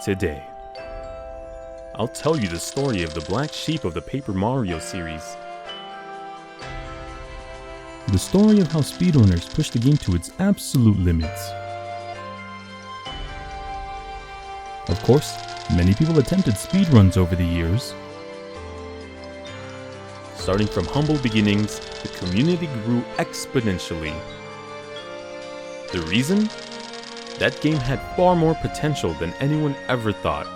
Today, I'll tell you the story of the black sheep of the Paper Mario series. The story of how speedrunners pushed the game to its absolute limits. Of course, many people attempted speedruns over the years. Starting from humble beginnings, the community grew exponentially. The reason? That game had far more potential than anyone ever thought.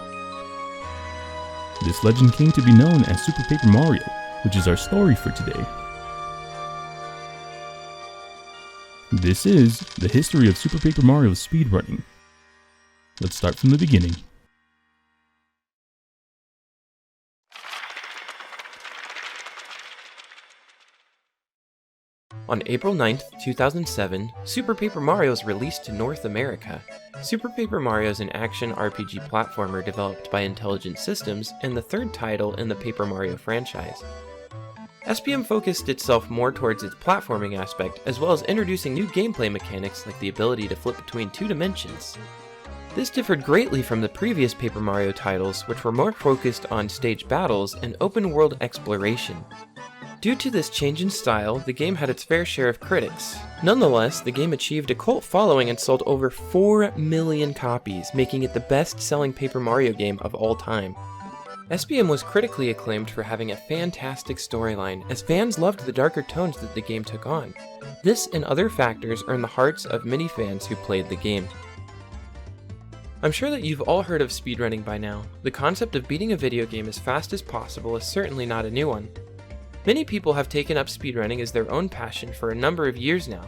This legend came to be known as Super Paper Mario, which is our story for today. This is the history of Super Paper Mario speedrunning. Let's start from the beginning. On April 9th, 2007, Super Paper Mario was released to North America. Super Paper Mario is an action RPG platformer developed by Intelligent Systems and the third title in the Paper Mario franchise. SPM focused itself more towards its platforming aspect, as well as introducing new gameplay mechanics like the ability to flip between 2 dimensions. This differed greatly from the previous Paper Mario titles, which were more focused on stage battles and open-world exploration. Due to this change in style, the game had its fair share of critics. Nonetheless, the game achieved a cult following and sold over 4 million copies, making it the best-selling Paper Mario game of all time. SPM was critically acclaimed for having a fantastic storyline, as fans loved the darker tones that the game took on. This and other factors earned the hearts of many fans who played the game. I'm sure that you've all heard of speedrunning by now. The concept of beating a video game as fast as possible is certainly not a new one. Many people have taken up speedrunning as their own passion for a number of years now.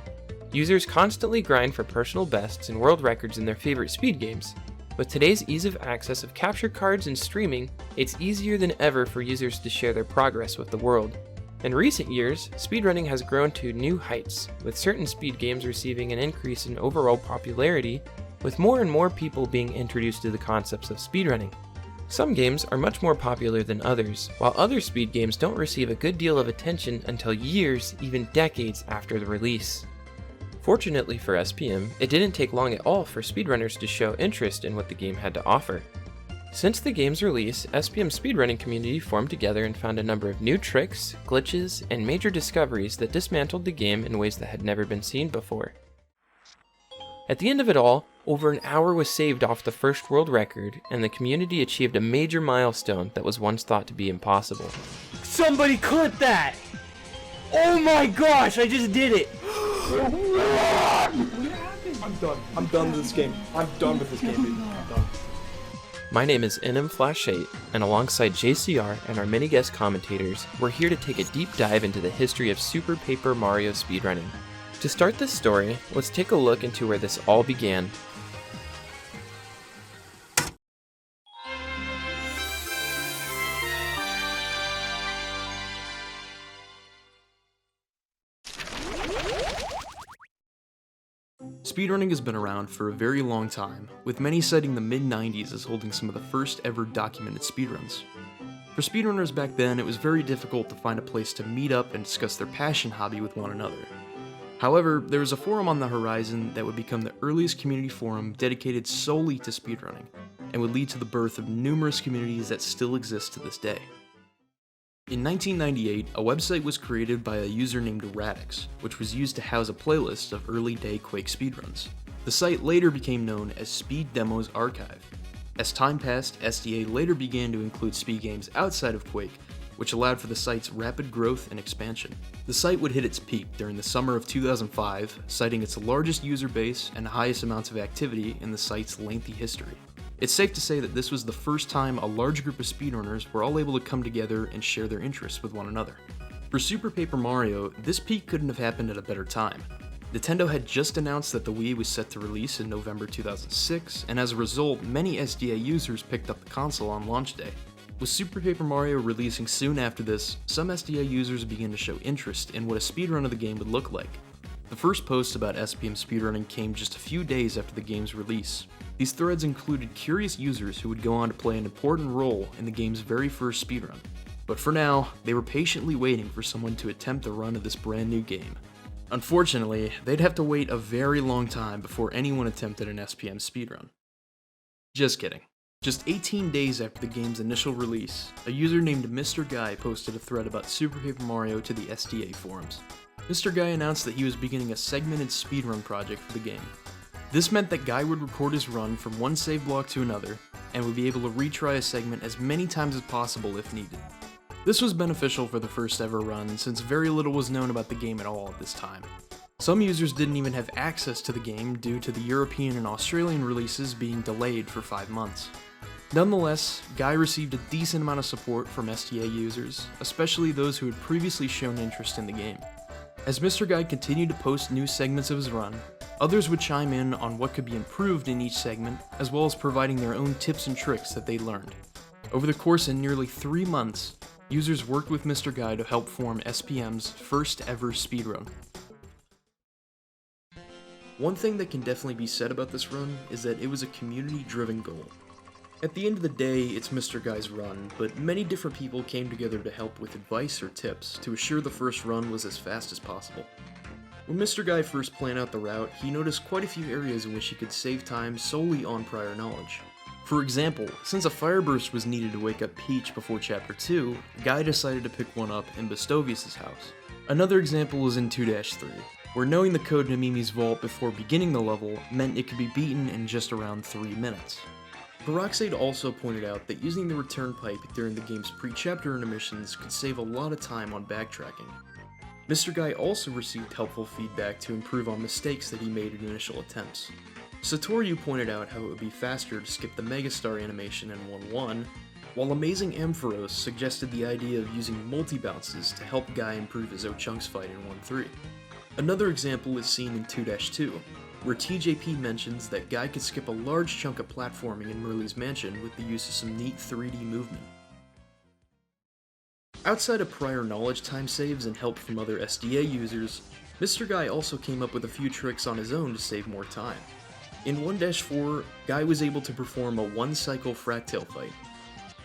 Users constantly grind for personal bests and world records in their favorite speed games. With today's ease of access of capture cards and streaming, it's easier than ever for users to share their progress with the world. In recent years, speedrunning has grown to new heights, with certain speed games receiving an increase in overall popularity, with more and more people being introduced to the concepts of speedrunning. Some games are much more popular than others, while other speed games don't receive a good deal of attention until years, even decades after the release. Fortunately for SPM, it didn't take long at all for speedrunners to show interest in what the game had to offer. Since the game's release, SPM speedrunning community formed together and found a number of new tricks, glitches, and major discoveries that dismantled the game in ways that had never been seen before. At the end of it all, over an hour was saved off the first world record, and the community achieved a major milestone that was once thought to be impossible. Somebody clip that! Oh my gosh, I just did it! I'm done. I'm done with this game. I'm done with this game, dude. I'm done. My name is NmFlash8, and alongside JCR and our many guest commentators, we're here to take a deep dive into the history of Super Paper Mario speedrunning. To start this story, let's take a look into where this all began. Speedrunning has been around for a very long time, with many citing the mid-90s as holding some of the first ever documented speedruns. For speedrunners back then, it was very difficult to find a place to meet up and discuss their passion hobby with one another. However, there was a forum on the horizon that would become the earliest community forum dedicated solely to speedrunning, and would lead to the birth of numerous communities that still exist to this day. In 1998, a website was created by a user named Radix, which was used to house a playlist of early-day Quake speedruns. The site later became known as Speed Demos Archive. As time passed, SDA later began to include speed games outside of Quake, which allowed for the site's rapid growth and expansion. The site would hit its peak during the summer of 2005, citing its largest user base and highest amounts of activity in the site's lengthy history. It's safe to say that this was the first time a large group of speedrunners were all able to come together and share their interests with one another. For Super Paper Mario, this peak couldn't have happened at a better time. Nintendo had just announced that the Wii was set to release in November 2006, and as a result, many SDA users picked up the console on launch day. With Super Paper Mario releasing soon after this, some SDA users began to show interest in what a speedrun of the game would look like. The first post about SPM speedrunning came just a few days after the game's release. These threads included curious users who would go on to play an important role in the game's very first speedrun. But for now, they were patiently waiting for someone to attempt the run of this brand new game. Unfortunately, they'd have to wait a very long time before anyone attempted an SPM speedrun. Just kidding. Just 18 days after the game's initial release, a user named Mr. Guy posted a thread about Super Paper Mario to the SDA forums. Mr. Guy announced that he was beginning a segmented speedrun project for the game. This meant that Guy would record his run from one save block to another, and would be able to retry a segment as many times as possible if needed. This was beneficial for the first ever run, since very little was known about the game at all at this time. Some users didn't even have access to the game due to the European and Australian releases being delayed for 5 months. Nonetheless, Guy received a decent amount of support from SDA users, especially those who had previously shown interest in the game. As Mr. Guy continued to post new segments of his run, others would chime in on what could be improved in each segment, as well as providing their own tips and tricks that they learned. Over the course of nearly 3 months, users worked with Mr. Guy to help form SPM's first ever speedrun. One thing that can definitely be said about this run is that it was a community-driven goal. At the end of the day, it's Mr. Guy's run, but many different people came together to help with advice or tips to assure the first run was as fast as possible. When Mr. Guy first planned out the route, he noticed quite a few areas in which he could save time solely on prior knowledge. For example, since a fire burst was needed to wake up Peach before Chapter 2, Guy decided to pick one up in Bustovius' house. Another example was in 2-3, where knowing the code to Mimi's vault before beginning the level meant it could be beaten in just around 3 minutes. Peroxide also pointed out that using the return pipe during the game's pre-chapter intermissions could save a lot of time on backtracking. Mr. Guy also received helpful feedback to improve on mistakes that he made in initial attempts. Satoru pointed out how it would be faster to skip the Megastar animation in 1-1, while Amazing Ampharos suggested the idea of using multi-bounces to help Guy improve his O-Chunks fight in 1-3. Another example is seen in 2-2, where TJP mentions that Guy could skip a large chunk of platforming in Merle's mansion with the use of some neat 3D movement. Outside of prior knowledge time saves and help from other SDA users, Mr. Guy also came up with a few tricks on his own to save more time. In 1-4, Guy was able to perform a 1-cycle Fractail fight.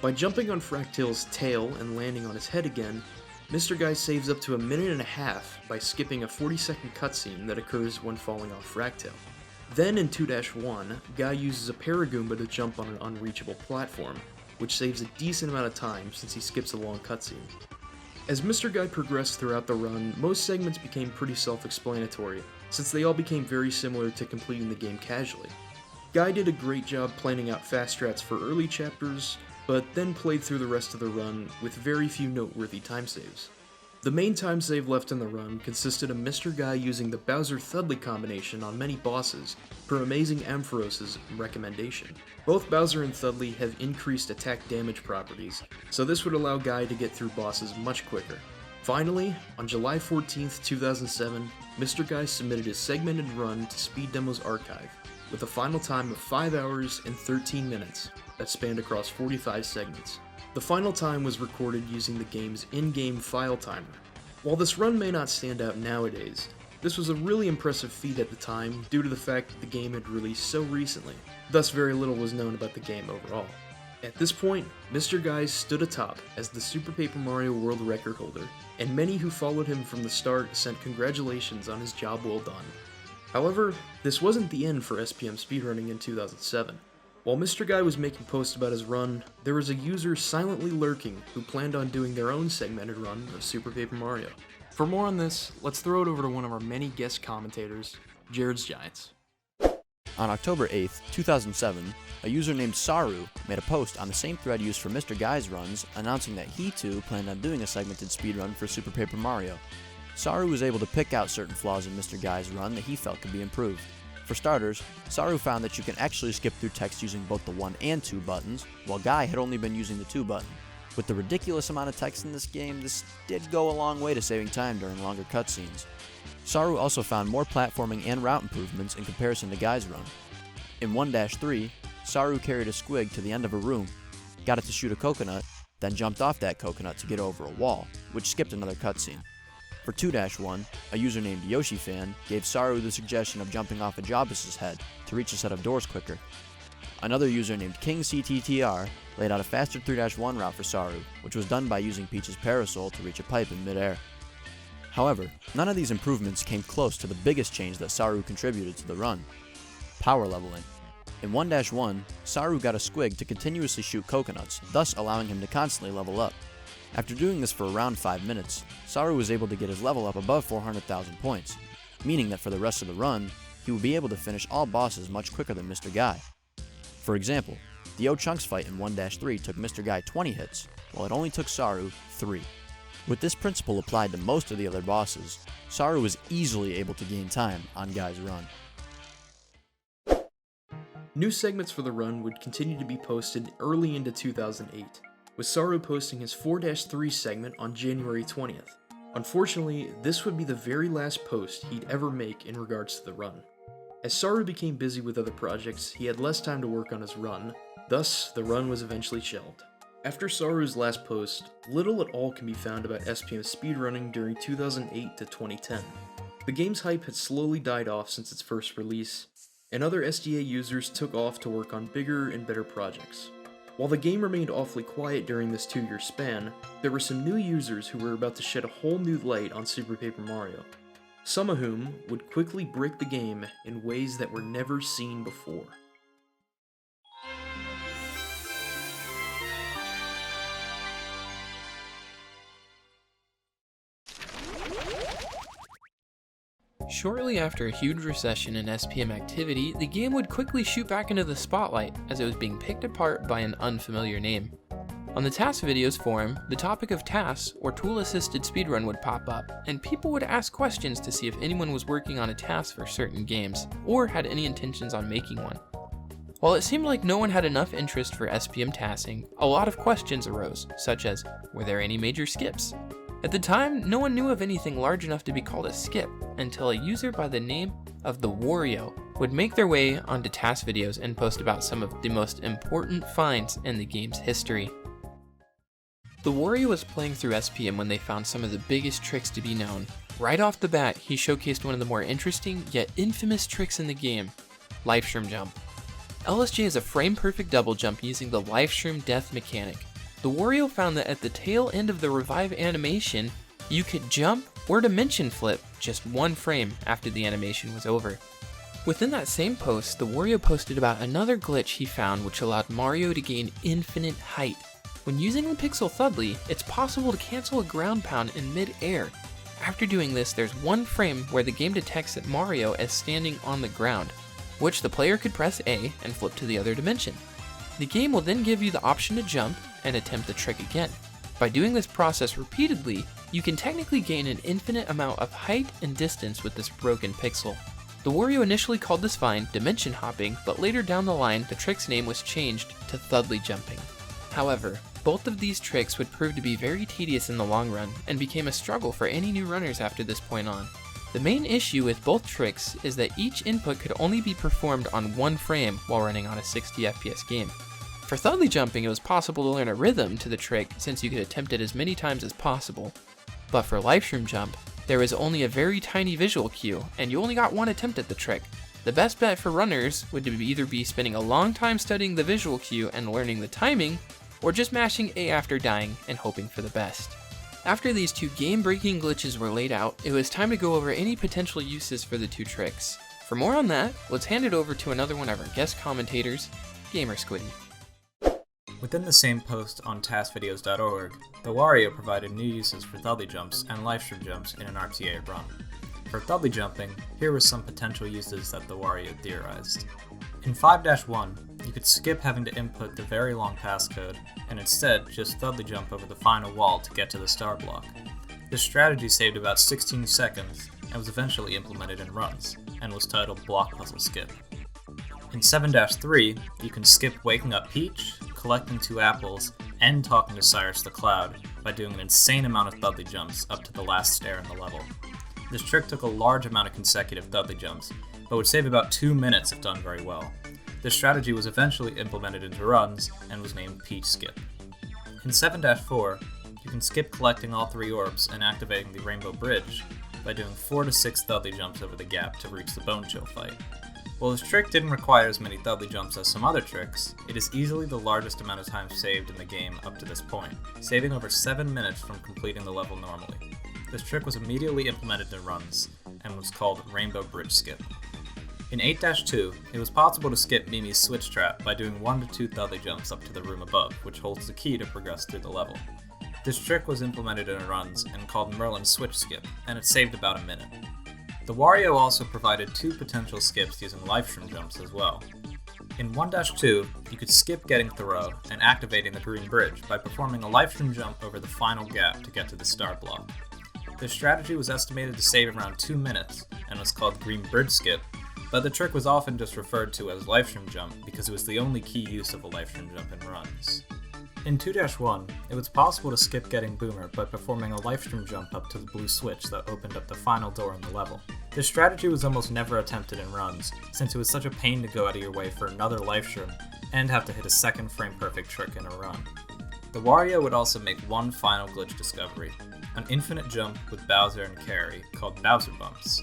By jumping on Fractail's tail and landing on his head again, Mr. Guy saves up to 1.5 minutes by skipping a 40-second cutscene that occurs when falling off Fractail. Then in 2-1, Guy uses a Paragoomba to jump on an unreachable platform, which saves a decent amount of time since he skips a long cutscene. As Mr. Guy progressed throughout the run, most segments became pretty self-explanatory, since they all became very similar to completing the game casually. Guy did a great job planning out fast strats for early chapters, but then played through the rest of the run with very few noteworthy time saves. The main time save left in the run consisted of Mr. Guy using the Bowser-Thudley combination on many bosses per Amazing Ampharos' recommendation. Both Bowser and Thudley have increased attack damage properties, so this would allow Guy to get through bosses much quicker. Finally, on July 14th, 2007, Mr. Guy submitted his segmented run to Speed Demo's archive, with a final time of 5 hours and 13 minutes that spanned across 45 segments. The final time was recorded using the game's in-game file timer. While this run may not stand out nowadays, this was a really impressive feat at the time due to the fact that the game had released so recently, thus very little was known about the game overall. At this point, Mr. Guy stood atop as the Super Paper Mario world record holder, and many who followed him from the start sent congratulations on his job well done. However, this wasn't the end for SPM Speedrunning in 2007. While Mr. Guy was making posts about his run, there was a user silently lurking who planned on doing their own segmented run of Super Paper Mario. For more on this, let's throw it over to one of our many guest commentators, Jared's Giants. On October 8th, 2007, a user named Saru made a post on the same thread used for Mr. Guy's runs, announcing that he too planned on doing a segmented speedrun for Super Paper Mario. Saru was able to pick out certain flaws in Mr. Guy's run that he felt could be improved. For starters, Saru found that you can actually skip through text using both the 1 and 2 buttons, while Guy had only been using the 2 button. With the ridiculous amount of text in this game, this did go a long way to saving time during longer cutscenes. Saru also found more platforming and route improvements in comparison to Guy's run. In 1-3, Saru carried a squig to the end of a room, got it to shoot a coconut, then jumped off that coconut to get over a wall, which skipped another cutscene. For 2-1, a user named YoshiFan gave Saru the suggestion of jumping off a Jabus's head to reach a set of doors quicker. Another user named KingCTTR laid out a faster 3-1 route for Saru, which was done by using Peach's parasol to reach a pipe in midair. However, none of these improvements came close to the biggest change that Saru contributed to the run: power leveling. In 1-1, Saru got a squig to continuously shoot coconuts, thus allowing him to constantly level up. After doing this for around 5 minutes, Saru was able to get his level up above 400,000 points, meaning that for the rest of the run, he would be able to finish all bosses much quicker than Mr. Guy. For example, the O-Chunks fight in 1-3 took Mr. Guy 20 hits, while it only took Saru 3. With this principle applied to most of the other bosses, Saru was easily able to gain time on Guy's run. New segments for the run would continue to be posted early into 2008, with Saru posting his 4-3 segment on January 20th. Unfortunately, this would be the very last post he'd ever make in regards to the run. As Saru became busy with other projects, he had less time to work on his run, thus the run was eventually shelved. After Saru's last post, little at all can be found about SPM speedrunning during 2008 to 2010. The game's hype had slowly died off since its first release, and other SDA users took off to work on bigger and better projects. While the game remained awfully quiet during this 2-year span, there were some new users who were about to shed a whole new light on Super Paper Mario, some of whom would quickly break the game in ways that were never seen before. Shortly after a huge recession in SPM activity, the game would quickly shoot back into the spotlight as it was being picked apart by an unfamiliar name. On the Task Videos forum, the topic of tasks or tool-assisted speedrun would pop up, and people would ask questions to see if anyone was working on a task for certain games, or had any intentions on making one. While it seemed like no one had enough interest for SPM tasking, a lot of questions arose, such as, were there any major skips? At the time, no one knew of anything large enough to be called a skip, until a user by the name of the Wario would make their way onto Task Videos and post about some of the most important finds in the game's history. The Wario was playing through SPM when they found some of the biggest tricks to be known. Right off the bat, he showcased one of the more interesting yet infamous tricks in the game, Lifeshroom Jump. LSJ is a frame-perfect double jump using the Lifeshroom death mechanic. The Wario found that at the tail end of the revive animation, you could jump or dimension flip just 1 frame after the animation was over. Within that same post, the Wario posted about another glitch he found which allowed Mario to gain infinite height. When using the pixel Thudley, it's possible to cancel a ground pound in mid-air. After doing this, there's 1 frame where the game detects that Mario is standing on the ground, which the player could press A and flip to the other dimension. The game will then give you the option to jump and attempt the trick again. By doing this process repeatedly, you can technically gain an infinite amount of height and distance with this broken pixel. The Wario initially called this find dimension hopping, but later down the line, the trick's name was changed to Thudley jumping. However, both of these tricks would prove to be very tedious in the long run, and became a struggle for any new runners after this point on. The main issue with both tricks is that each input could only be performed on 1 frame while running on a 60 FPS game. For Thudley jumping, it was possible to learn a rhythm to the trick since you could attempt it as many times as possible. But for Lifeshroom Jump, there was only a very tiny visual cue, and you only got 1 attempt at the trick. The best bet for runners would either be spending a long time studying the visual cue and learning the timing, or just mashing A after dying and hoping for the best. After these 2 game-breaking glitches were laid out, it was time to go over any potential uses for the 2 tricks. For more on that, let's hand it over to another one of our guest commentators, Gamer Squiddy. Within the same post on taskvideos.org, the Wario provided new uses for Thudley jumps and Lifeshroom jumps in an RTA run. For Thudley jumping, here were some potential uses that the Wario theorized. In 5-1, you could skip having to input the very long passcode, and instead just Thudley jump over the final wall to get to the star block. This strategy saved about 16 seconds, and was eventually implemented in runs, and was titled Block Puzzle Skip. In 7-3, you can skip waking up Peach, collecting 2 apples, and talking to Cyrus the Cloud by doing an insane amount of Thudley jumps up to the last stair in the level. This trick took a large amount of consecutive Thudley jumps, but would save about 2 minutes if done very well. This strategy was eventually implemented into runs and was named Peach Skip. In 7-4, you can skip collecting all 3 orbs and activating the Rainbow Bridge by doing 4 to 6 Thudley jumps over the gap to reach the Bone Chill fight. While this trick didn't require as many Thudley jumps as some other tricks, it is easily the largest amount of time saved in the game up to this point, saving over 7 minutes from completing the level normally. This trick was immediately implemented in runs, and was called Rainbow Bridge Skip. In 8-2, it was possible to skip Mimi's switch trap by doing 1 to 2 Thudley jumps up to the room above, which holds the key to progress through the level. This trick was implemented in runs and called Merlin's switch skip, and it saved about a minute. The Wario also provided 2 potential skips using livestream jumps as well. In 1-2, you could skip getting Thoreau and activating the green bridge by performing a livestream jump over the final gap to get to the start block. This strategy was estimated to save around 2 minutes and was called green bridge skip, but the trick was often just referred to as livestream jump because it was the only key use of a livestream jump in runs. In 2-1, it was possible to skip getting Boomer by performing a livestream jump up to the blue switch that opened up the final door in the level. This strategy was almost never attempted in runs, since it was such a pain to go out of your way for another livestream and have to hit a second frame perfect trick in a run. The Wario would also make one final glitch discovery, an infinite jump with Bowser and Carrie called Bowser Bumps.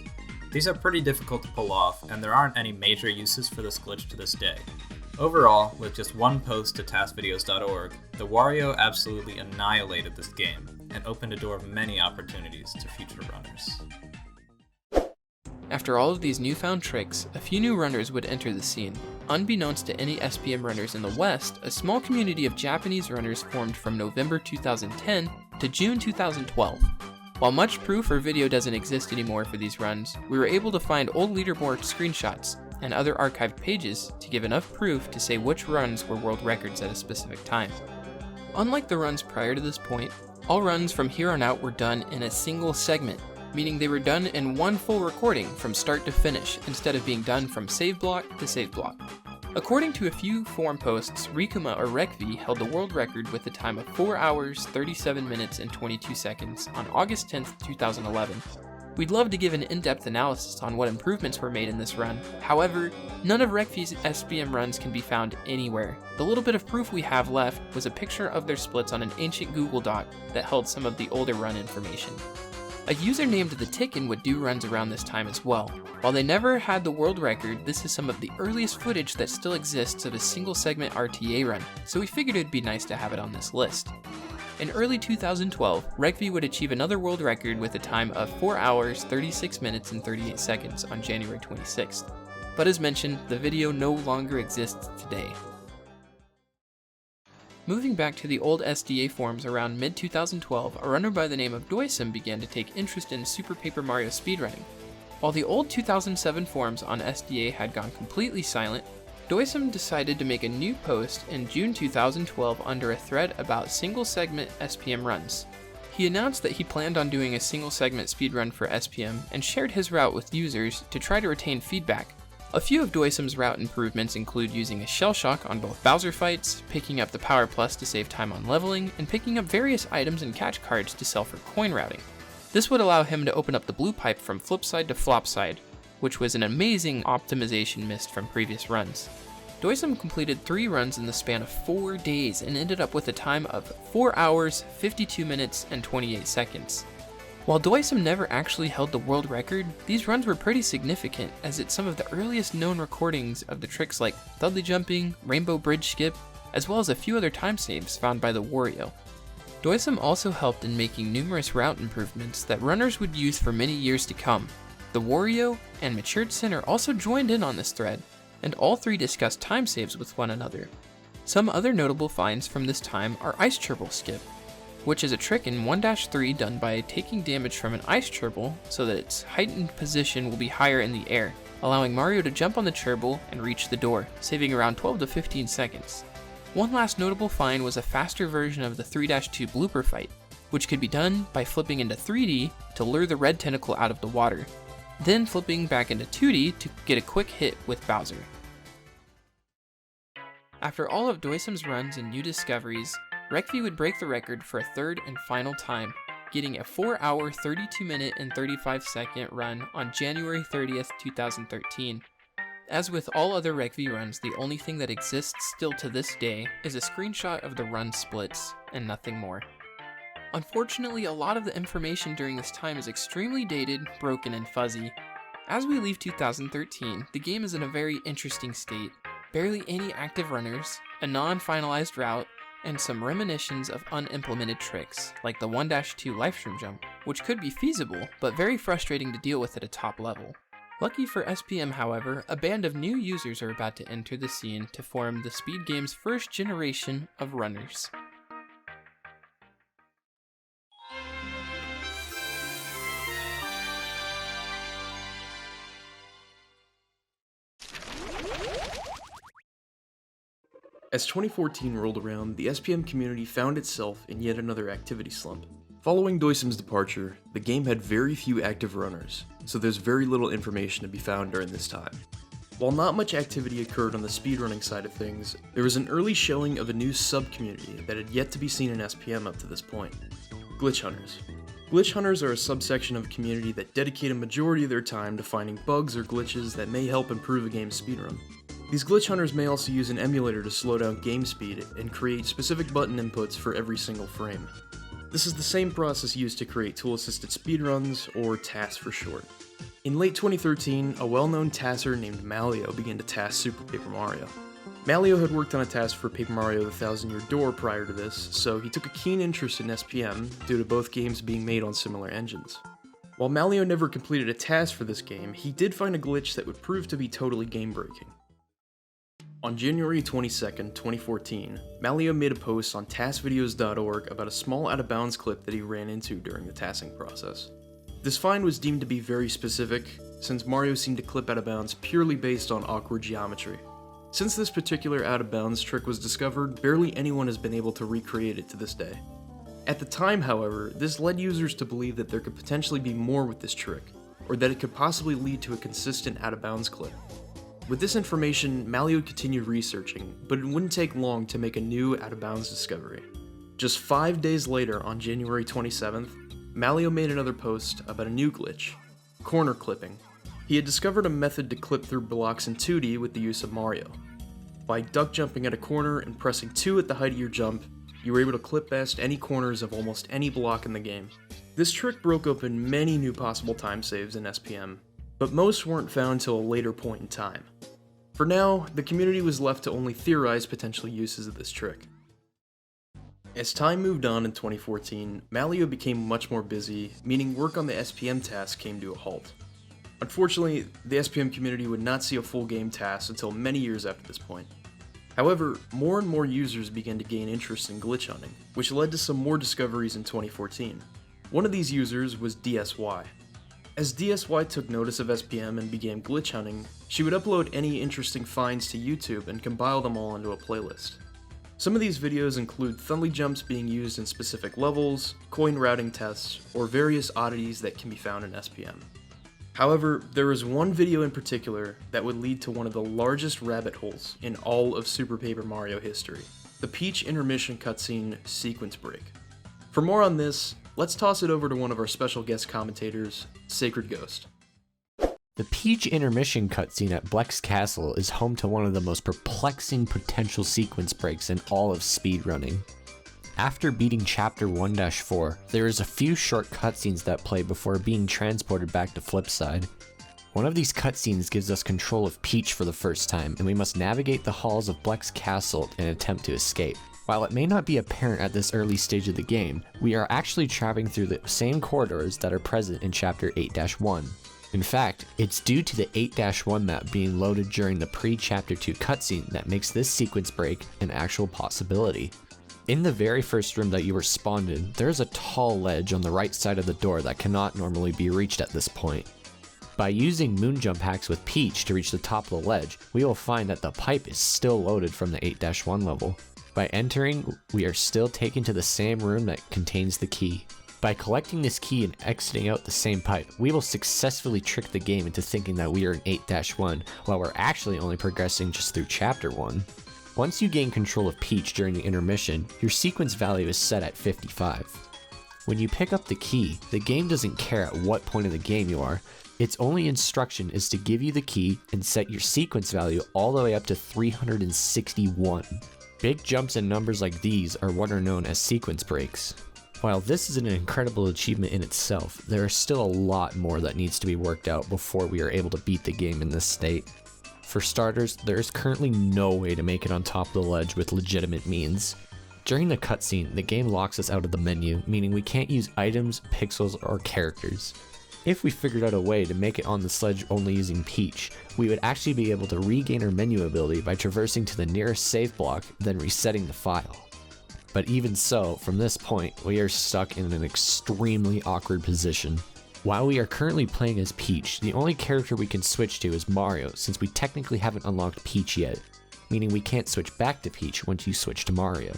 These are pretty difficult to pull off, and there aren't any major uses for this glitch to this day. Overall, with just one post to taskvideos.org, the Wario absolutely annihilated this game and opened a door of many opportunities to future runners. After all of these newfound tricks, a few new runners would enter the scene. Unbeknownst to any SPM runners in the West, a small community of Japanese runners formed from November 2010 to June 2012. While much proof or video doesn't exist anymore for these runs, we were able to find old leaderboard screenshots and other archived pages to give enough proof to say which runs were world records at a specific time. Unlike the runs prior to this point, all runs from here on out were done in a single segment, meaning they were done in one full recording from start to finish instead of being done from save block to save block. According to a few forum posts, Rikuma or RecV held the world record with a time of 4 hours, 37 minutes, and 22 seconds on August 10th, 2011. We'd love to give an in-depth analysis on what improvements were made in this run. However, none of RecV's SPM runs can be found anywhere. The little bit of proof we have left was a picture of their splits on an ancient Google Doc that held some of the older run information. A user named The Ticken would do runs around this time as well. While they never had the world record, this is some of the earliest footage that still exists of a single segment RTA run, so we figured it'd be nice to have it on this list. In early 2012, RecV would achieve another world record with a time of 4 hours, 36 minutes, and 38 seconds on January 26th. But as mentioned, the video no longer exists today. Moving back to the old SDA forums around mid-2012, a runner by the name of Doisum began to take interest in Super Paper Mario speedrunning. While the old 2007 forums on SDA had gone completely silent, Doisum decided to make a new post in June 2012 under a thread about single-segment SPM runs. He announced that he planned on doing a single-segment speedrun for SPM and shared his route with users to try to retain feedback. A few of Doisum's route improvements include using a shell shock on both Bowser fights, picking up the Power Plus to save time on leveling, and picking up various items and catch cards to sell for coin routing. This would allow him to open up the blue pipe from flip side to flop side, which was an amazing optimization missed from previous runs. Doisum completed 3 runs in the span of 4 days and ended up with a time of 4 hours, 52 minutes, and 28 seconds. While Doisum never actually held the world record, these runs were pretty significant as it's some of the earliest known recordings of the tricks like Thudley jumping, Rainbow Bridge skip, as well as a few other time saves found by the Wario. Doisum also helped in making numerous route improvements that runners would use for many years to come. The Wario and Matured Sinner also joined in on this thread, and all 3 discussed time saves with one another. Some other notable finds from this time are Ice Churble skip, which is a trick in 1-3 done by taking damage from an ice churble so that its heightened position will be higher in the air, allowing Mario to jump on the churble and reach the door, saving around 12 to 15 seconds. One last notable find was a faster version of the 3-2 blooper fight, which could be done by flipping into 3D to lure the red tentacle out of the water, then flipping back into 2D to get a quick hit with Bowser. After all of Doisum's runs and new discoveries, RecV would break the record for a third and final time, getting a 4 hour, 32 minute, and 35 second run on January 30th, 2013. As with all other RecV runs, the only thing that exists still to this day is a screenshot of the run splits, and nothing more. Unfortunately, a lot of the information during this time is extremely dated, broken, and fuzzy. As we leave 2013, the game is in a very interesting state. Barely any active runners, a non-finalized route, and some reminiscences of unimplemented tricks, like the 1-2 livestream jump, which could be feasible, but very frustrating to deal with at a top level. Lucky for SPM, however, a band of new users are about to enter the scene to form the speed game's first generation of runners. As 2014 rolled around, the SPM community found itself in yet another activity slump. Following Doisem's departure, the game had very few active runners, so there's very little information to be found during this time. While not much activity occurred on the speedrunning side of things, there was an early showing of a new sub-community that had yet to be seen in SPM up to this point: Glitch Hunters. Glitch Hunters are a subsection of a community that dedicate a majority of their time to finding bugs or glitches that may help improve a game's speedrun. These glitch hunters may also use an emulator to slow down game speed and create specific button inputs for every single frame. This is the same process used to create tool-assisted speedruns, or TAS for short. In late 2013, a well-known TASer named Malleo began to TAS Super Paper Mario. Malleo had worked on a TAS for Paper Mario The Thousand Year Door prior to this, so he took a keen interest in SPM due to both games being made on similar engines. While Malleo never completed a TAS for this game, he did find a glitch that would prove to be totally game-breaking. On January 22nd, 2014, Malleo made a post on TASvideos.org about a small out-of-bounds clip that he ran into during the TASing process. This find was deemed to be very specific, since Mario seemed to clip out of bounds purely based on awkward geometry. Since this particular out-of-bounds trick was discovered, barely anyone has been able to recreate it to this day. At the time, however, this led users to believe that there could potentially be more with this trick, or that it could possibly lead to a consistent out-of-bounds clip. With this information, Malleo continued researching, but it wouldn't take long to make a new out-of-bounds discovery. Just 5 days later, on January 27th, Malleo made another post about a new glitch: corner clipping. He had discovered a method to clip through blocks in 2D with the use of Mario. By duck jumping at a corner and pressing 2 at the height of your jump, you were able to clip past any corners of almost any block in the game. This trick broke open many new possible time saves in SPM, but most weren't found till a later point in time. For now, the community was left to only theorize potential uses of this trick. As time moved on in 2014, Malleo became much more busy, meaning work on the SPM task came to a halt. Unfortunately, the SPM community would not see a full game task until many years after this point. However, more and more users began to gain interest in glitch hunting, which led to some more discoveries in 2014. One of these users was DSY. As DSY took notice of SPM and began glitch hunting, she would upload any interesting finds to YouTube and compile them all into a playlist. Some of these videos include Thundly jumps being used in specific levels, coin routing tests, or various oddities that can be found in SPM. However, there is one video in particular that would lead to one of the largest rabbit holes in all of Super Paper Mario history: the Peach intermission cutscene Sequence Break. For more on this, let's toss it over to one of our special guest commentators, Sacred Ghost. The Peach intermission cutscene at Bleck's Castle is home to one of the most perplexing potential sequence breaks in all of speedrunning. After beating Chapter 1-4, there is a few short cutscenes that play before being transported back to Flipside. One of these cutscenes gives us control of Peach for the first time, and we must navigate the halls of Bleck's Castle in an attempt to escape. While it may not be apparent at this early stage of the game, we are actually traveling through the same corridors that are present in Chapter 8-1. In fact, it's due to the 8-1 map being loaded during the pre-Chapter 2 cutscene that makes this sequence break an actual possibility. In the very first room that you were spawned in, there is a tall ledge on the right side of the door that cannot normally be reached at this point. By using moon jump hacks with Peach to reach the top of the ledge, we will find that the pipe is still loaded from the 8-1 level. By entering, we are still taken to the same room that contains the key. By collecting this key and exiting out the same pipe, we will successfully trick the game into thinking that we are in 8-1, while we're actually only progressing just through Chapter 1. Once you gain control of Peach during the intermission, your sequence value is set at 55. When you pick up the key, the game doesn't care at what point of the game you are. Its only instruction is to give you the key and set your sequence value all the way up to 361. Big jumps in numbers like these are what are known as sequence breaks. While this is an incredible achievement in itself, there is still a lot more that needs to be worked out before we are able to beat the game in this state. For starters, there is currently no way to make it on top of the ledge with legitimate means. During the cutscene, the game locks us out of the menu, meaning we can't use items, pixels, or characters. If we figured out a way to make it on the sledge only using Peach, we would actually be able to regain our menu ability by traversing to the nearest save block, then resetting the file. But even so, from this point, we are stuck in an extremely awkward position. While we are currently playing as Peach, the only character we can switch to is Mario, since we technically haven't unlocked Peach yet, meaning we can't switch back to Peach once you switch to Mario.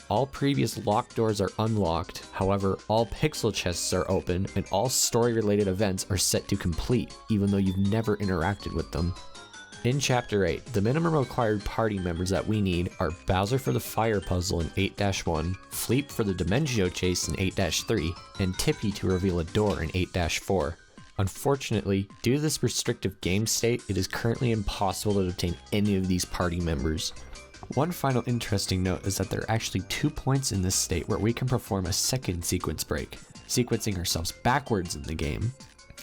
All previous locked doors are unlocked, however, all pixel chests are open, and all story-related events are set to complete, even though you've never interacted with them. In Chapter 8, the minimum required party members that we need are Bowser for the Fire Puzzle in 8-1, Fleep for the Dimencio Chase in 8-3, and Tippy to reveal a door in 8-4. Unfortunately, due to this restrictive game state, it is currently impossible to obtain any of these party members. One final interesting note is that there are actually 2 points in this state where we can perform a second sequence break, sequencing ourselves backwards in the game.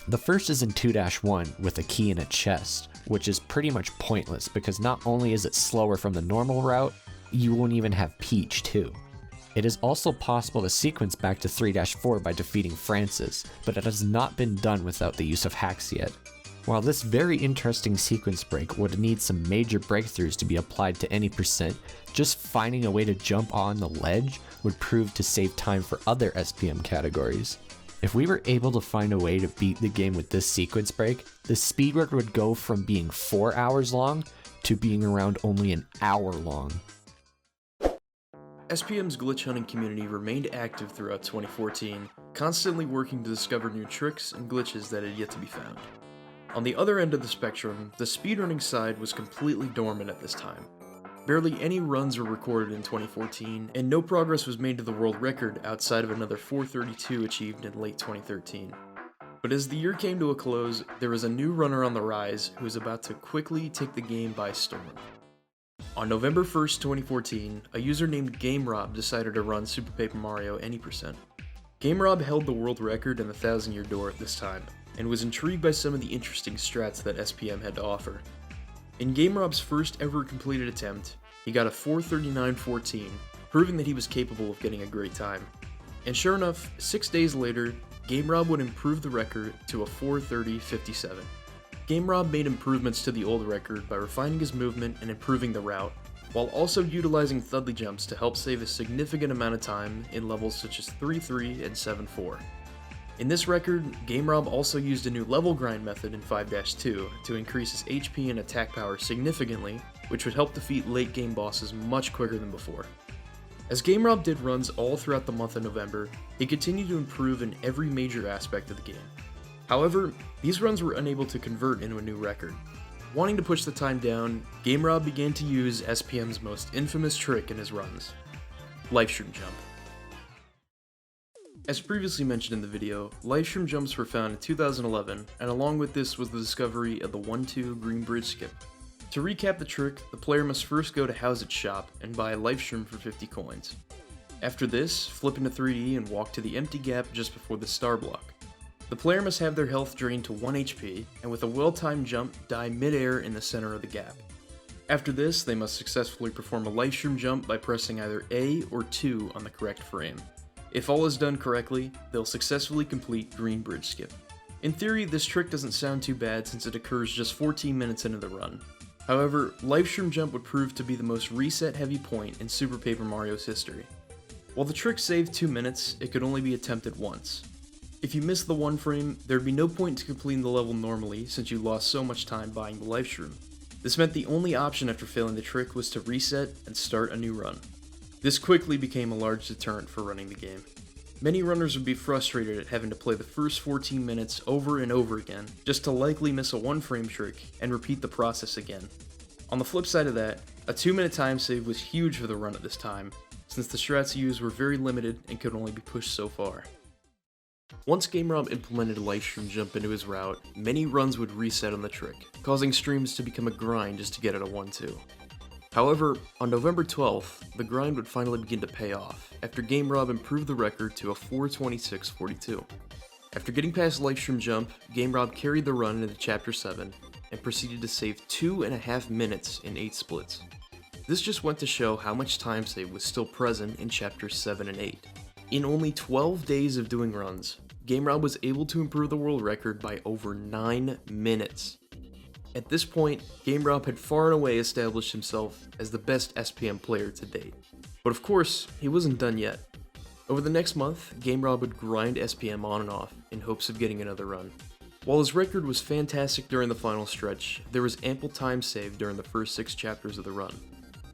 The first is in 2-1 with a key in a chest, which is pretty much pointless because not only is it slower from the normal route, you won't even have Peach too. It is also possible to sequence back to 3-4 by defeating Francis, but it has not been done without the use of hacks yet. While this very interesting sequence break would need some major breakthroughs to be applied to any percent, just finding a way to jump on the ledge would prove to save time for other SPM categories. If we were able to find a way to beat the game with this sequence break, the speedrun would go from being 4 hours long to being around only an hour long. SPM's glitch hunting community remained active throughout 2014, constantly working to discover new tricks and glitches that had yet to be found. On the other end of the spectrum, the speedrunning side was completely dormant at this time. Barely any runs were recorded in 2014, and no progress was made to the world record outside of another 432 achieved in late 2013. But as the year came to a close, there was a new runner on the rise who was about to quickly take the game by storm. On November 1st, 2014, a user named GameRob decided to run Super Paper Mario any %. GameRob held the world record in the 1,000-year door at this time, and was intrigued by some of the interesting strats that SPM had to offer. In GameRob's first ever completed attempt, he got a 4:39.14, proving that he was capable of getting a great time. And sure enough, 6 days later, GameRob would improve the record to a 4:30.57. GameRob made improvements to the old record by refining his movement and improving the route, while also utilizing Thudley jumps to help save a significant amount of time in levels such as 3-3 and 7-4. In this record, GameRob also used a new level grind method in 5-2 to increase his HP and attack power significantly, which would help defeat late game bosses much quicker than before. As GameRob did runs all throughout the month of November, he continued to improve in every major aspect of the game. However, these runs were unable to convert into a new record. Wanting to push the time down, GameRob began to use SPM's most infamous trick in his runs: Livestream Jump. As previously mentioned in the video, livestream jumps were found in 2011, and along with this was the discovery of the 1-2 green bridge skip. To recap the trick, the player must first go to Howzett's shop and buy a livestream for 50 coins. After this, flip into 3D and walk to the empty gap just before the star block. The player must have their health drained to 1 HP, and with a well-timed jump, die mid-air in the center of the gap. After this, they must successfully perform a livestream jump by pressing either A or 2 on the correct frame. If all is done correctly, they'll successfully complete green bridge skip. In theory, this trick doesn't sound too bad since it occurs just 14 minutes into the run. However, livestream jump would prove to be the most reset-heavy point in Super Paper Mario's history. While the trick saved 2 minutes, it could only be attempted once. If you missed the one frame, there'd be no point to completing the level normally since you lost so much time buying the livestream. This meant the only option after failing the trick was to reset and start a new run. This quickly became a large deterrent for running the game. Many runners would be frustrated at having to play the first 14 minutes over and over again, just to likely miss a one-frame trick and repeat the process again. On the flip side of that, a 2-minute time save was huge for the run at this time, since the strats used were very limited and could only be pushed so far. Once GameRob implemented a livestream jump into his route, many runs would reset on the trick, causing streams to become a grind just to get at a 1-2. However, on November 12th, the grind would finally begin to pay off, after GameRob improved the record to a 4:26.42. After getting past livestream jump, GameRob carried the run into Chapter 7, and proceeded to save 2.5 minutes in 8 splits. This just went to show how much time save was still present in Chapters 7 and 8. In only 12 days of doing runs, GameRob was able to improve the world record by over 9 minutes. At this point, GameRob had far and away established himself as the best SPM player to date. But of course, he wasn't done yet. Over the next month, GameRob would grind SPM on and off in hopes of getting another run. While his record was fantastic during the final stretch, there was ample time saved during the first 6 chapters of the run.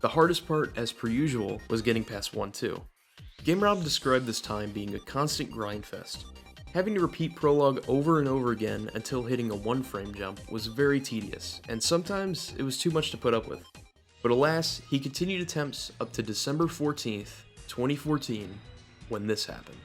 The hardest part, as per usual, was getting past 1-2. GameRob described this time being a constant grind fest. Having to repeat Prologue over and over again until hitting a 1-frame jump was very tedious, and sometimes it was too much to put up with. But alas, he continued attempts up to December 14th, 2014, when this happened.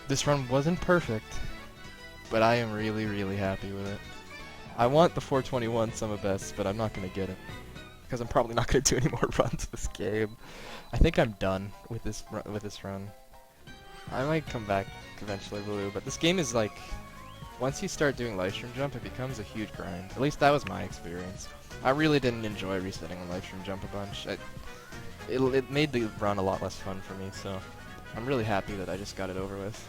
This run wasn't perfect, but I am really happy with it. I want the 421 sum of best, but I'm not going to get it, because I'm probably not going to do any more runs this game. I think I'm done with this run. I might come back eventually, Blue, but this game is like, once you start doing Livestream Jump, it becomes a huge grind. At least that was my experience. I really didn't enjoy resetting on Livestream Jump a bunch. It made the run a lot less fun for me, so I'm really happy that I just got it over with.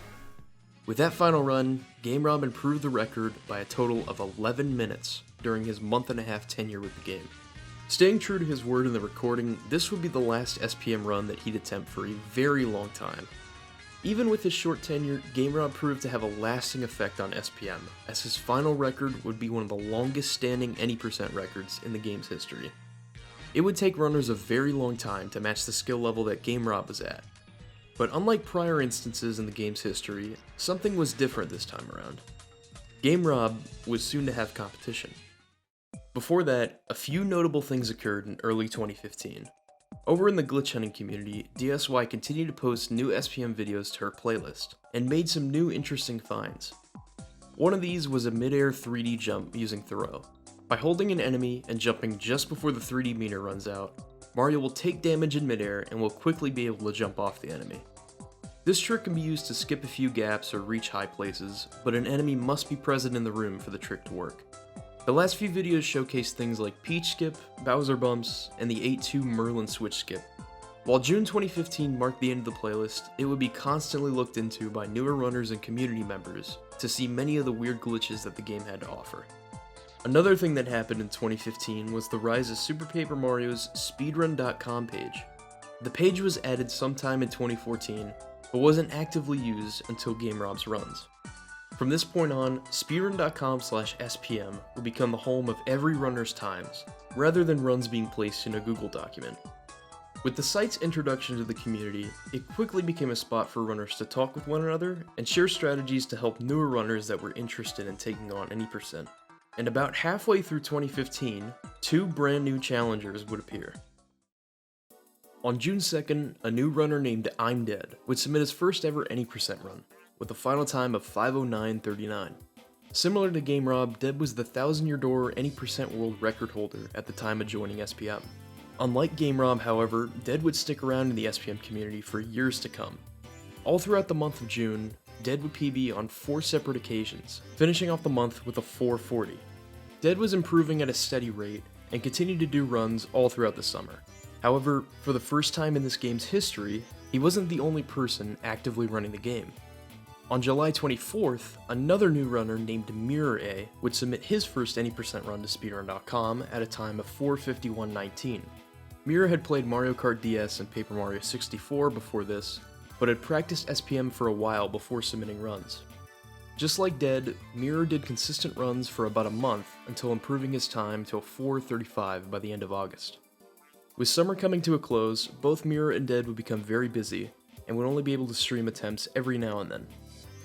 With that final run, GameRob improved the record by a total of 11 minutes during his month-and-a-half tenure with the game. Staying true to his word in the recording, this would be the last SPM run that he'd attempt for a very long time. Even with his short tenure, GameRob proved to have a lasting effect on SPM, as his final record would be one of the longest standing any percent records in the game's history. It would take runners a very long time to match the skill level that GameRob was at. But unlike prior instances in the game's history, something was different this time around. GameRob was soon to have competition. Before that, a few notable things occurred in early 2015. Over in the glitch hunting community, DSY continued to post new SPM videos to her playlist, and made some new interesting finds. One of these was a mid-air 3D jump using Throw. By holding an enemy and jumping just before the 3D meter runs out, Mario will take damage in midair and will quickly be able to jump off the enemy. This trick can be used to skip a few gaps or reach high places, but an enemy must be present in the room for the trick to work. The last few videos showcase things like Peach Skip, Bowser Bumps, and the 8-2 Merlin Switch Skip. While June 2015 marked the end of the playlist, it would be constantly looked into by newer runners and community members to see many of the weird glitches that the game had to offer. Another thing that happened in 2015 was the rise of Super Paper Mario's Speedrun.com page. The page was added sometime in 2014, but wasn't actively used until GameRob's runs. From this point on, Speedrun.com/SPM would become the home of every runner's times, rather than runs being placed in a Google document. With the site's introduction to the community, it quickly became a spot for runners to talk with one another and share strategies to help newer runners that were interested in taking on any percent. And about halfway through 2015, 2 brand new challengers would appear. On June 2nd, a new runner named I'm Dead would submit his first ever any percent run, with a final time of 5:09:39. Similar to GameRob, Dead was the 1,000-year door any percent world record holder at the time of joining SPM. Unlike GameRob, however, Dead would stick around in the SPM community for years to come. All throughout the month of June, Dead would PB on 4 separate occasions, finishing off the month with a 440. Dead was improving at a steady rate, and continued to do runs all throughout the summer. However, for the first time in this game's history, he wasn't the only person actively running the game. On July 24th, another new runner named Mirror A would submit his first any percent run to Speedrun.com at a time of 4:51:19. Mirror had played Mario Kart DS and Paper Mario 64 before this, but had practiced SPM for a while before submitting runs. Just like Dead, Mirror did consistent runs for about a month until improving his time to a 4:35 by the end of August. With summer coming to a close, both Mirror and Dead would become very busy, and would only be able to stream attempts every now and then.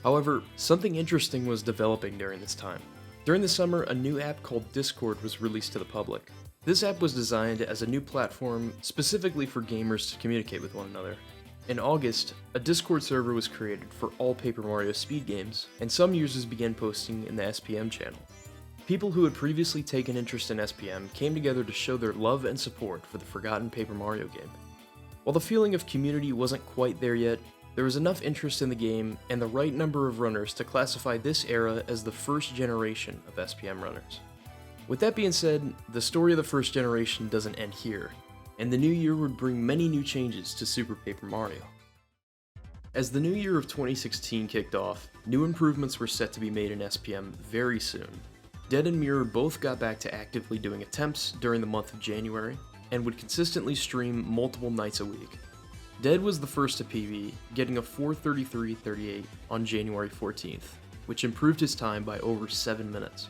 However, something interesting was developing during this time. During the summer, a new app called Discord was released to the public. This app was designed as a new platform specifically for gamers to communicate with one another. In August, a Discord server was created for all Paper Mario speed games, and some users began posting in the SPM channel. People who had previously taken interest in SPM came together to show their love and support for the forgotten Paper Mario game. While the feeling of community wasn't quite there yet, there was enough interest in the game and the right number of runners to classify this era as the first generation of SPM runners. With that being said, the story of the first generation doesn't end here, and the new year would bring many new changes to Super Paper Mario. As the new year of 2016 kicked off, new improvements were set to be made in SPM very soon. Dead and Mirror both got back to actively doing attempts during the month of January, and would consistently stream multiple nights a week. Dead was the first to PB, getting a 4:33:38 on January 14th, which improved his time by over 7 minutes.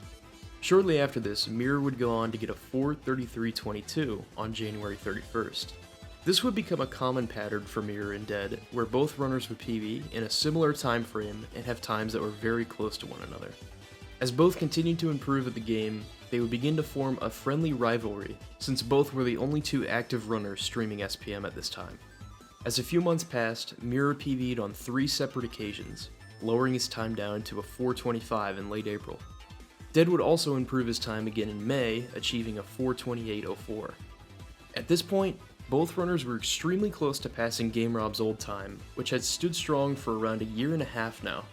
Shortly after this, Mirror would go on to get a 4:33:22 on January 31st. This would become a common pattern for Mirror and Dead, where both runners would PB in a similar time frame and have times that were very close to one another. As both continued to improve at the game, they would begin to form a friendly rivalry, since both were the only two active runners streaming SPM at this time. As a few months passed, Mirror PB'd on 3 separate occasions, lowering his time down to a 4:25 in late April. Dead would also improve his time again in May, achieving a 4:28:04. At this point, both runners were extremely close to passing GameRob's old time, which had stood strong for around a year and a half now.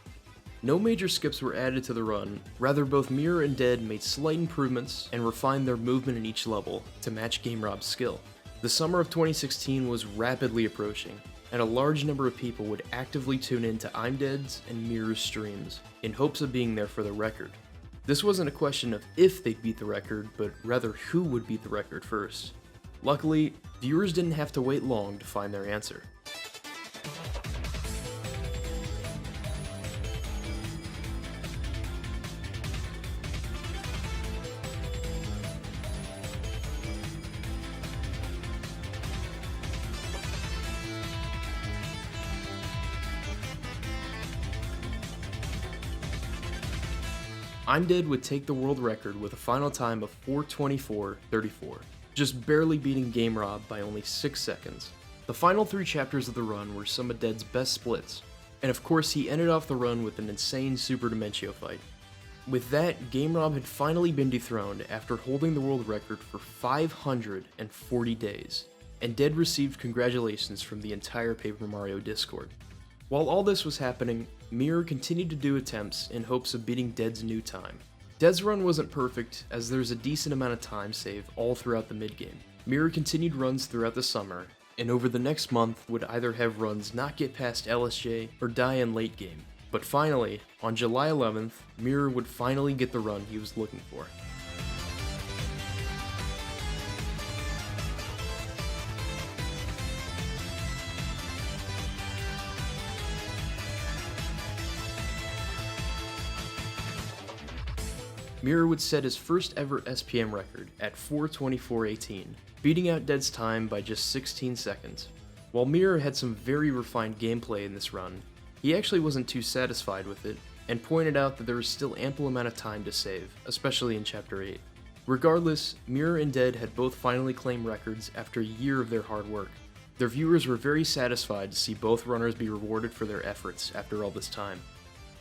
No major skips were added to the run, rather both Mirror and Dead made slight improvements and refined their movement in each level to match GameRob's skill. The summer of 2016 was rapidly approaching, and a large number of people would actively tune in to I'm Dead's and Mirror's streams, in hopes of being there for the record. This wasn't a question of if they'd beat the record, but rather who would beat the record first. Luckily, viewers didn't have to wait long to find their answer. I'm Dead would take the world record with a final time of 4:24:34, just barely beating GameRob by only 6 seconds. The final 3 chapters of the run were some of Dead's best splits, and of course he ended off the run with an insane Super Dimentio fight. With that, GameRob had finally been dethroned after holding the world record for 540 days, and Dead received congratulations from the entire Paper Mario Discord. While all this was happening, Mirror continued to do attempts in hopes of beating Dead's new time. Dead's run wasn't perfect, as there's a decent amount of time save all throughout the mid-game. Mirror continued runs throughout the summer, and over the next month would either have runs not get past LSJ or die in late game. But finally, on July 11th, Mirror would finally get the run he was looking for. Mirror would set his first ever SPM record at 4:24:18, beating out Dead's time by just 16 seconds. While Mirror had some very refined gameplay in this run, he actually wasn't too satisfied with it, and pointed out that there was still ample amount of time to save, especially in Chapter 8. Regardless, Mirror and Dead had both finally claimed records after a year of their hard work. Their viewers were very satisfied to see both runners be rewarded for their efforts after all this time.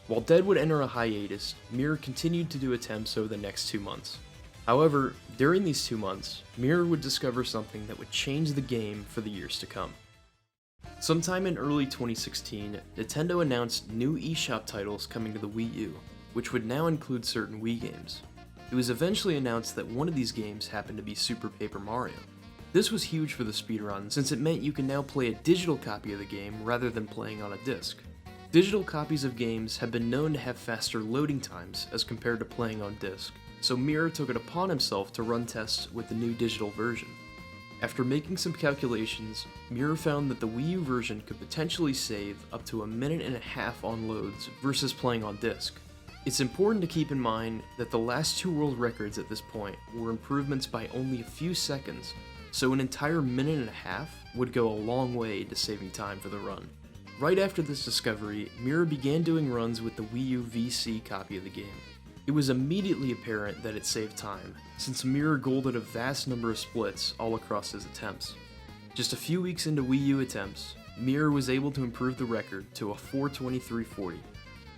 While Dead would enter a hiatus, Mirror continued to do attempts over the next 2 months. However, during these 2 months, Mirror would discover something that would change the game for the years to come. Sometime in early 2016, Nintendo announced new eShop titles coming to the Wii U, which would now include certain Wii games. It was eventually announced that one of these games happened to be Super Paper Mario. This was huge for the speedrun, since it meant you can now play a digital copy of the game rather than playing on a disc. Digital copies of games have been known to have faster loading times as compared to playing on disc, so Mirror took it upon himself to run tests with the new digital version. After making some calculations, Mirror found that the Wii U version could potentially save up to 1.5 minutes on loads versus playing on disc. It's important to keep in mind that the last 2 world records at this point were improvements by only a few seconds, so an entire 1.5 minutes would go a long way to saving time for the run. Right after this discovery, Mirror began doing runs with the Wii U VC copy of the game. It was immediately apparent that it saved time, since Mirror golded a vast number of splits all across his attempts. Just a few weeks into Wii U attempts, Mirror was able to improve the record to a 4:23.40.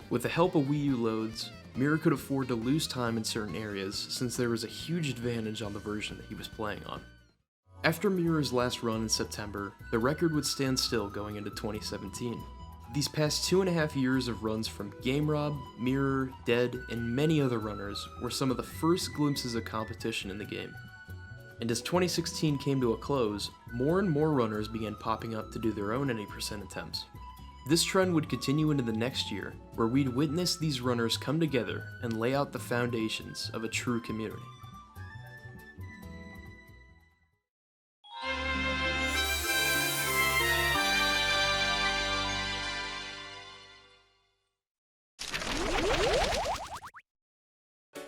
With the help of Wii U loads, Mirror could afford to lose time in certain areas since there was a huge advantage on the version that he was playing on. After Mirror's last run in September, the record would stand still going into 2017. These past 2.5 years of runs from GameRob, Mirror, Dead, and many other runners were some of the first glimpses of competition in the game. And as 2016 came to a close, more and more runners began popping up to do their own any% attempts. This trend would continue into the next year, where we'd witness these runners come together and lay out the foundations of a true community.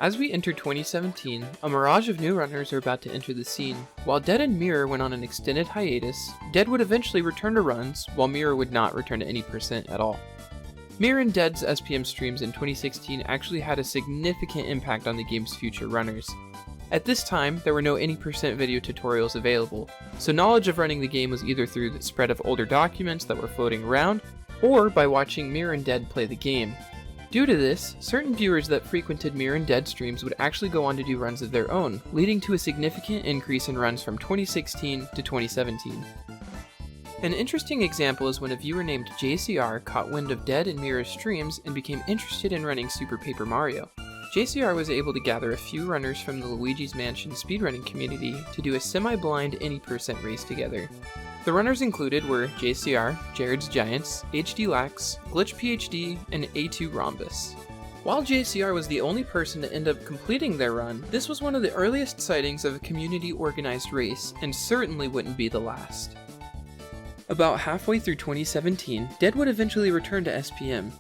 As we enter 2017, a mirage of new runners are about to enter the scene. While Dead and Mirror went on an extended hiatus, Dead would eventually return to runs, while Mirror would not return to any % at all. Mirror and Dead's SPM streams in 2016 actually had a significant impact on the game's future runners. At this time, there were no any % video tutorials available, so knowledge of running the game was either through the spread of older documents that were floating around, or by watching Mirror and Dead play the game. Due to this, certain viewers that frequented Mirror and Dead streams would actually go on to do runs of their own, leading to a significant increase in runs from 2016 to 2017. An interesting example is when a viewer named JCR caught wind of Dead and Mirror's streams and became interested in running Super Paper Mario. JCR was able to gather a few runners from the Luigi's Mansion speedrunning community to do a semi-blind any % race together. The runners included were JCR, Jared's Giants, HD Lax, Glitch PhD, and A2 Rhombus. While JCR was the only person to end up completing their run, this was one of the earliest sightings of a community-organized race, and certainly wouldn't be the last. About halfway through 2017, Dead would eventually return to SPM.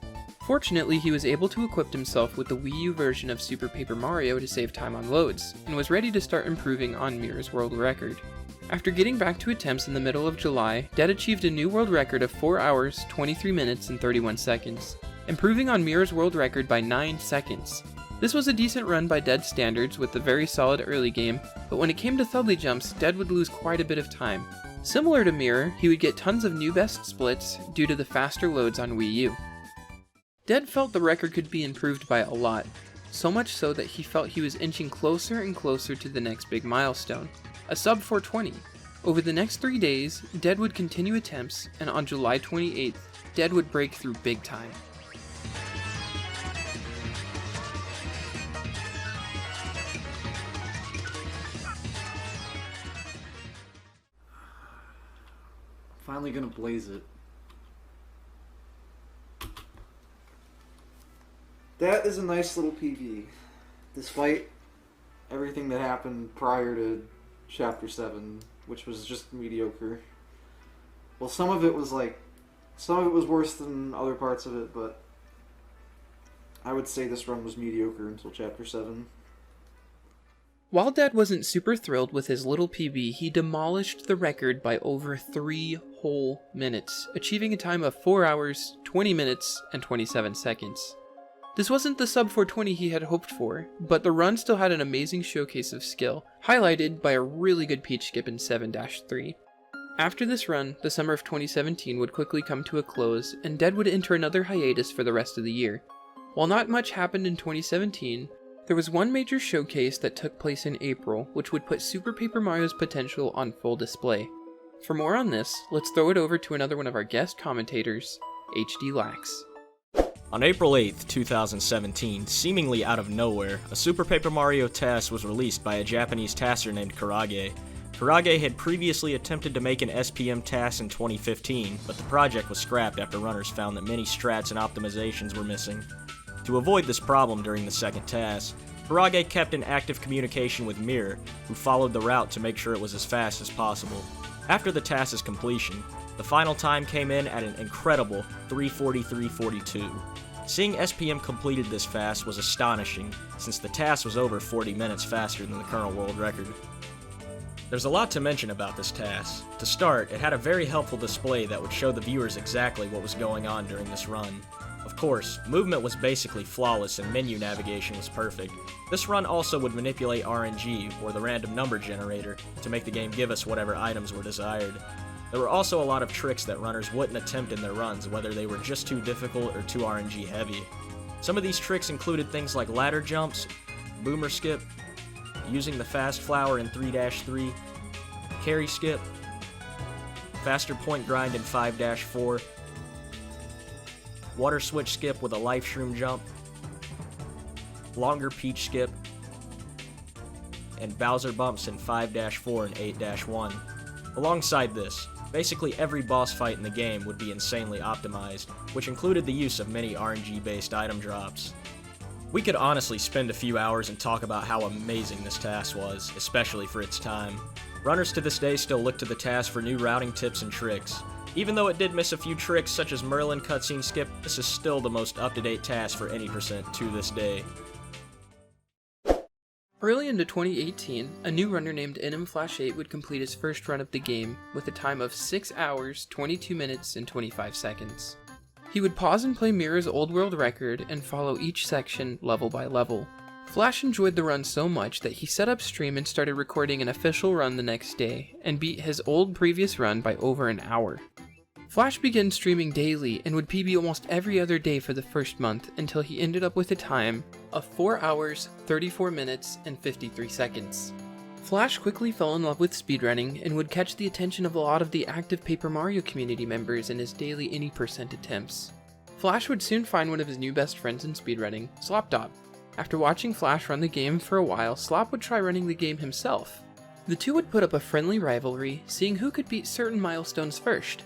Fortunately, he was able to equip himself with the Wii U version of Super Paper Mario to save time on loads, and was ready to start improving on Mirror's world record. After getting back to attempts in the middle of July, Dead achieved a new world record of 4 hours, 23 minutes, and 31 seconds, improving on Mirror's world record by 9 seconds. This was a decent run by Dead's standards with a very solid early game, but when it came to Thudley jumps, Dead would lose quite a bit of time. Similar to Mirror, he would get tons of new best splits due to the faster loads on Wii U. Dead felt the record could be improved by a lot, so much so that he felt he was inching closer and closer to the next big milestone, a sub 420. Over the next 3 days, Dead would continue attempts, and on July 28th, Dead would break through big time. Finally gonna blaze it. That is a nice little PV, despite everything that happened prior to Chapter 7, which was just mediocre. Well, some of it was worse than other parts of it, but I would say this run was mediocre until Chapter 7. While Dead wasn't super thrilled with his little PB, he demolished the record by over 3 whole minutes, achieving a time of 4 hours, 20 minutes, and 27 seconds. This wasn't the sub 420 he had hoped for, but the run still had an amazing showcase of skill, highlighted by a really good peach skip in 7-3. After this run, the summer of 2017 would quickly come to a close, and Dead would enter another hiatus for the rest of the year. While not much happened in 2017, there was one major showcase that took place in April, which would put Super Paper Mario's potential on full display. For more on this, let's throw it over to another one of our guest commentators, HD Lax. On April 8th, 2017, seemingly out of nowhere, a Super Paper Mario TAS was released by a Japanese TASer named Kurage. Kurage had previously attempted to make an SPM TAS in 2015, but the project was scrapped after runners found that many strats and optimizations were missing. To avoid this problem during the second TAS, Kurage kept in active communication with Mirror, who followed the route to make sure it was as fast as possible. After the TAS's completion, the final time came in at an incredible 3:43.42. Seeing SPM completed this fast was astonishing, since the TAS was over 40 minutes faster than the current world record. There's a lot to mention about this TAS. To start, it had a very helpful display that would show the viewers exactly what was going on during this run. Of course, movement was basically flawless and menu navigation was perfect. This run also would manipulate RNG, or the random number generator, to make the game give us whatever items were desired. There were also a lot of tricks that runners wouldn't attempt in their runs, whether they were just too difficult or too RNG heavy. Some of these tricks included things like ladder jumps, boomer skip, using the fast flower in 3-3, carry skip, faster point grind in 5-4, water switch skip with a life shroom jump, longer peach skip, and Bowser bumps in 5-4 and 8-1. Alongside this, basically every boss fight in the game would be insanely optimized, which included the use of many RNG-based item drops. We could honestly spend a few hours and talk about how amazing this task was, especially for its time. Runners to this day still look to the task for new routing tips and tricks. Even though it did miss a few tricks such as Merlin cutscene skip, this is still the most up-to-date task for any percent to this day. Early into 2018, a new runner named NmFlash8 would complete his first run of the game with a time of 6 hours, 22 minutes, and 25 seconds. He would pause and play Mirror's old world record and follow each section level by level. Flash enjoyed the run so much that he set up stream and started recording an official run the next day, and beat his old previous run by over an hour. Flash began streaming daily and would PB almost every other day for the first month until he ended up with a time of 4 hours, 34 minutes, and 53 seconds. Flash quickly fell in love with speedrunning and would catch the attention of a lot of the active Paper Mario community members in his daily any percent attempts. Flash would soon find one of his new best friends in speedrunning, Sloptop. After watching Flash run the game for a while, Slop would try running the game himself. The two would put up a friendly rivalry, seeing who could beat certain milestones first.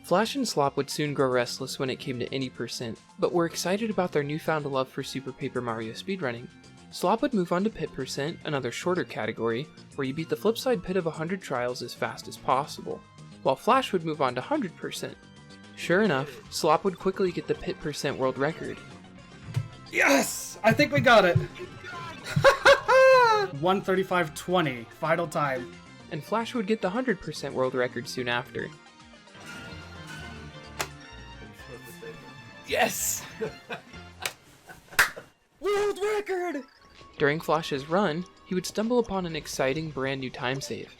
Flash and Slop would soon grow restless when it came to any percent, but were excited about their newfound love for Super Paper Mario speedrunning. Slop would move on to Pit Percent, another shorter category, where you beat the flipside pit of 100 trials as fast as possible, while Flash would move on to 100%. Sure enough, Slop would quickly get the Pit Percent world record. Yes! I think we got it! 1:35:20, final time. And Flash would get the 100% world record soon after. Yes! World record! During Flash's run, he would stumble upon an exciting brand new time save.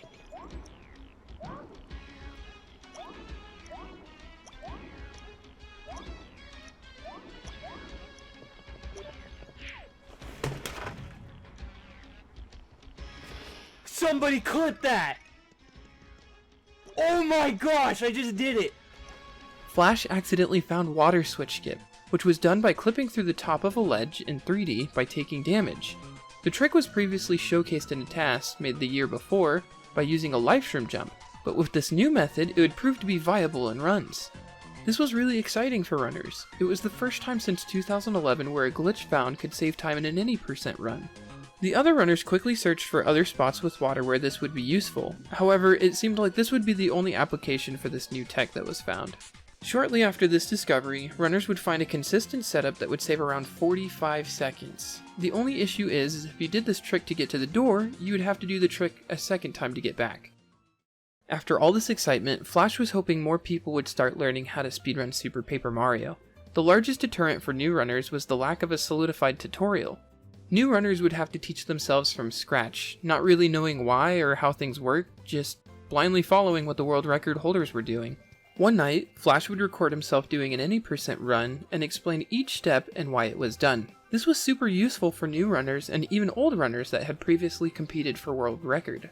Somebody clip that! Oh my gosh, I just did it! Flash accidentally found water switch skip, which was done by clipping through the top of a ledge in 3D by taking damage. The trick was previously showcased in a task made the year before by using a life shroom jump, but with this new method it would prove to be viable in runs. This was really exciting for runners. It was the first time since 2011 where a glitch found could save time in an any percent run. The other runners quickly searched for other spots with water where this would be useful. However, it seemed like this would be the only application for this new tech that was found. Shortly after this discovery, runners would find a consistent setup that would save around 45 seconds. The only issue is if you did this trick to get to the door, you would have to do the trick a second time to get back. After all this excitement, Flash was hoping more people would start learning how to speedrun Super Paper Mario. The largest deterrent for new runners was the lack of a solidified tutorial. New runners would have to teach themselves from scratch, not really knowing why or how things work, just blindly following what the world record holders were doing. One night, Flash would record himself doing an any percent run and explain each step and why it was done. This was super useful for new runners and even old runners that had previously competed for world record.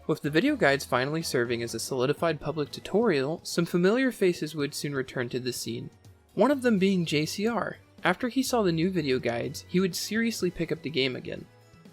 With the video guides finally serving as a solidified public tutorial, some familiar faces would soon return to the scene. One of them being JCR. After he saw the new video guides, he would seriously pick up the game again.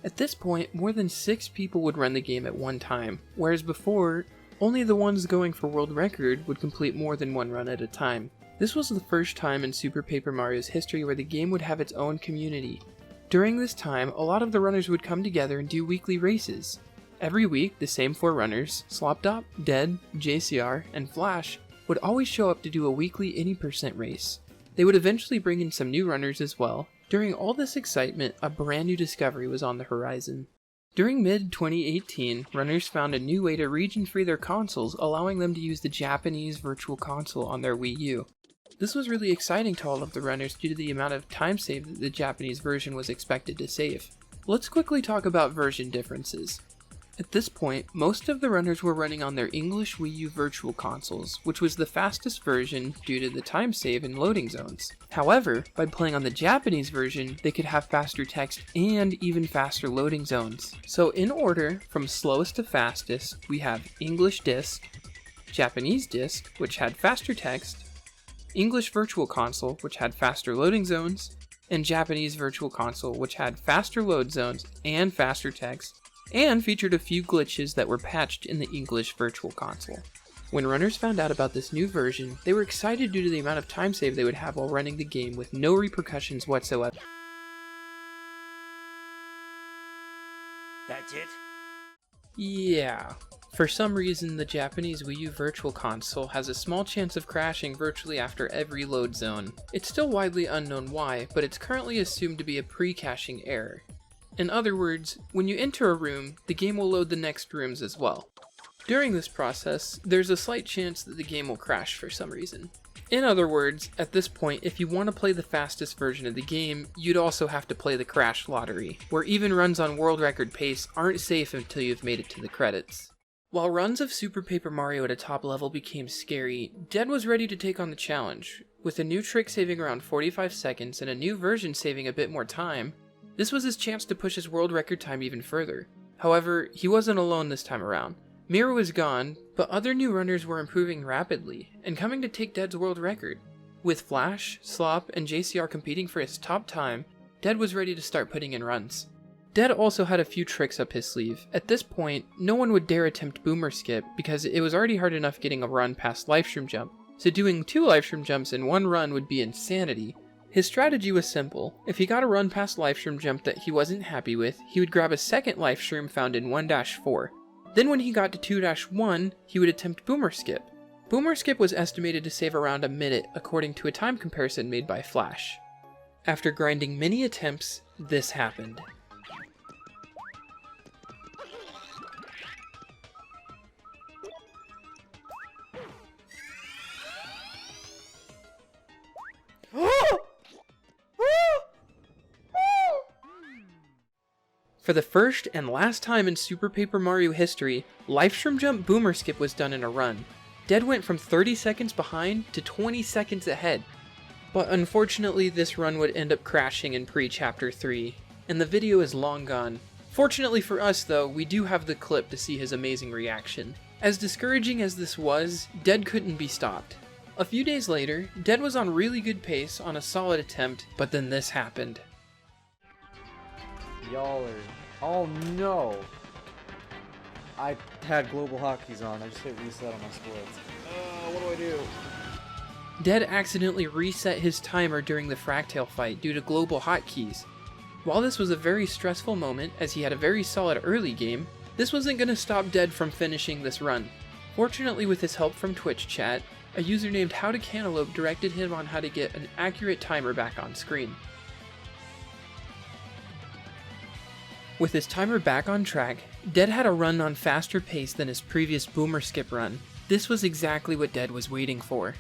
At this point, more than 6 people would run the game at one time, whereas before, only the ones going for world record would complete more than one run at a time. This was the first time in Super Paper Mario's history where the game would have its own community. During this time, a lot of the runners would come together and do weekly races. Every week, the same 4 runners, Sloptop, Dead, JCR, and Flash, would always show up to do a weekly any percent race. They would eventually bring in some new runners as well. During all this excitement, a brand new discovery was on the horizon. During mid-2018, runners found a new way to region free their consoles, allowing them to use the Japanese Virtual Console on their Wii U. This was really exciting to all of the runners due to the amount of time saved that the Japanese version was expected to save. Let's quickly talk about version differences. At this point, most of the runners were running on their English Wii U Virtual Consoles, which was the fastest version due to the time save in loading zones. However, by playing on the Japanese version, they could have faster text and even faster loading zones. So in order, from slowest to fastest, we have English Disc, Japanese Disc, which had faster text, English Virtual Console, which had faster loading zones, and Japanese Virtual Console, which had faster load zones and faster text, and featured a few glitches that were patched in the English Virtual Console. When runners found out about this new version, they were excited due to the amount of time save they would have while running the game with no repercussions whatsoever. That's it? Yeah. For some reason, the Japanese Wii U Virtual Console has a small chance of crashing virtually after every load zone. It's still widely unknown why, but it's currently assumed to be a pre-caching error. In other words, when you enter a room, the game will load the next rooms as well. During this process, there's a slight chance that the game will crash for some reason. In other words, at this point, if you want to play the fastest version of the game, you'd also have to play the Crash Lottery, where even runs on world record pace aren't safe until you've made it to the credits. While runs of Super Paper Mario at a top level became scary, Dead was ready to take on the challenge. With a new trick saving around 45 seconds and a new version saving a bit more time, this was his chance to push his world record time even further. However, he wasn't alone this time around. Mira was gone, but other new runners were improving rapidly, and coming to take Dead's world record. With Flash, Slop, and JCR competing for his top time, Dead was ready to start putting in runs. Dead also had a few tricks up his sleeve. At this point, no one would dare attempt Boomer Skip because it was already hard enough getting a run past Livestream Jump, so doing 2 Livestream Jumps in one run would be insanity. His strategy was simple. If he got a run past Livestream Jump that he wasn't happy with, he would grab a second Livestream found in 1-4. Then when he got to 2-1, he would attempt Boomer Skip. Boomer Skip was estimated to save around a minute according to a time comparison made by Flash. After grinding many attempts, this happened. For the first and last time in Super Paper Mario history, Livestream Jump Boomer Skip was done in a run. Dead went from 30 seconds behind to 20 seconds ahead. But unfortunately this run would end up crashing in pre-Chapter 3, and the video is long gone. Fortunately for us though, we do have the clip to see his amazing reaction. As discouraging as this was, Dead couldn't be stopped. A few days later, Dead was on really good pace on a solid attempt, but then this happened. Y'all are... Oh no! I had global hotkeys on. I just hit reset on my splits. What do I do? Dead accidentally reset his timer during the Fractale fight due to global hotkeys. While this was a very stressful moment as he had a very solid early game, this wasn't going to stop Dead from finishing this run. Fortunately, with his help from Twitch chat, a user named HowToCantaloupe directed him on how to get an accurate timer back on screen. With his timer back on track, Dead had a run on faster pace than his previous Boomer Skip run. This was exactly what Dead was waiting for.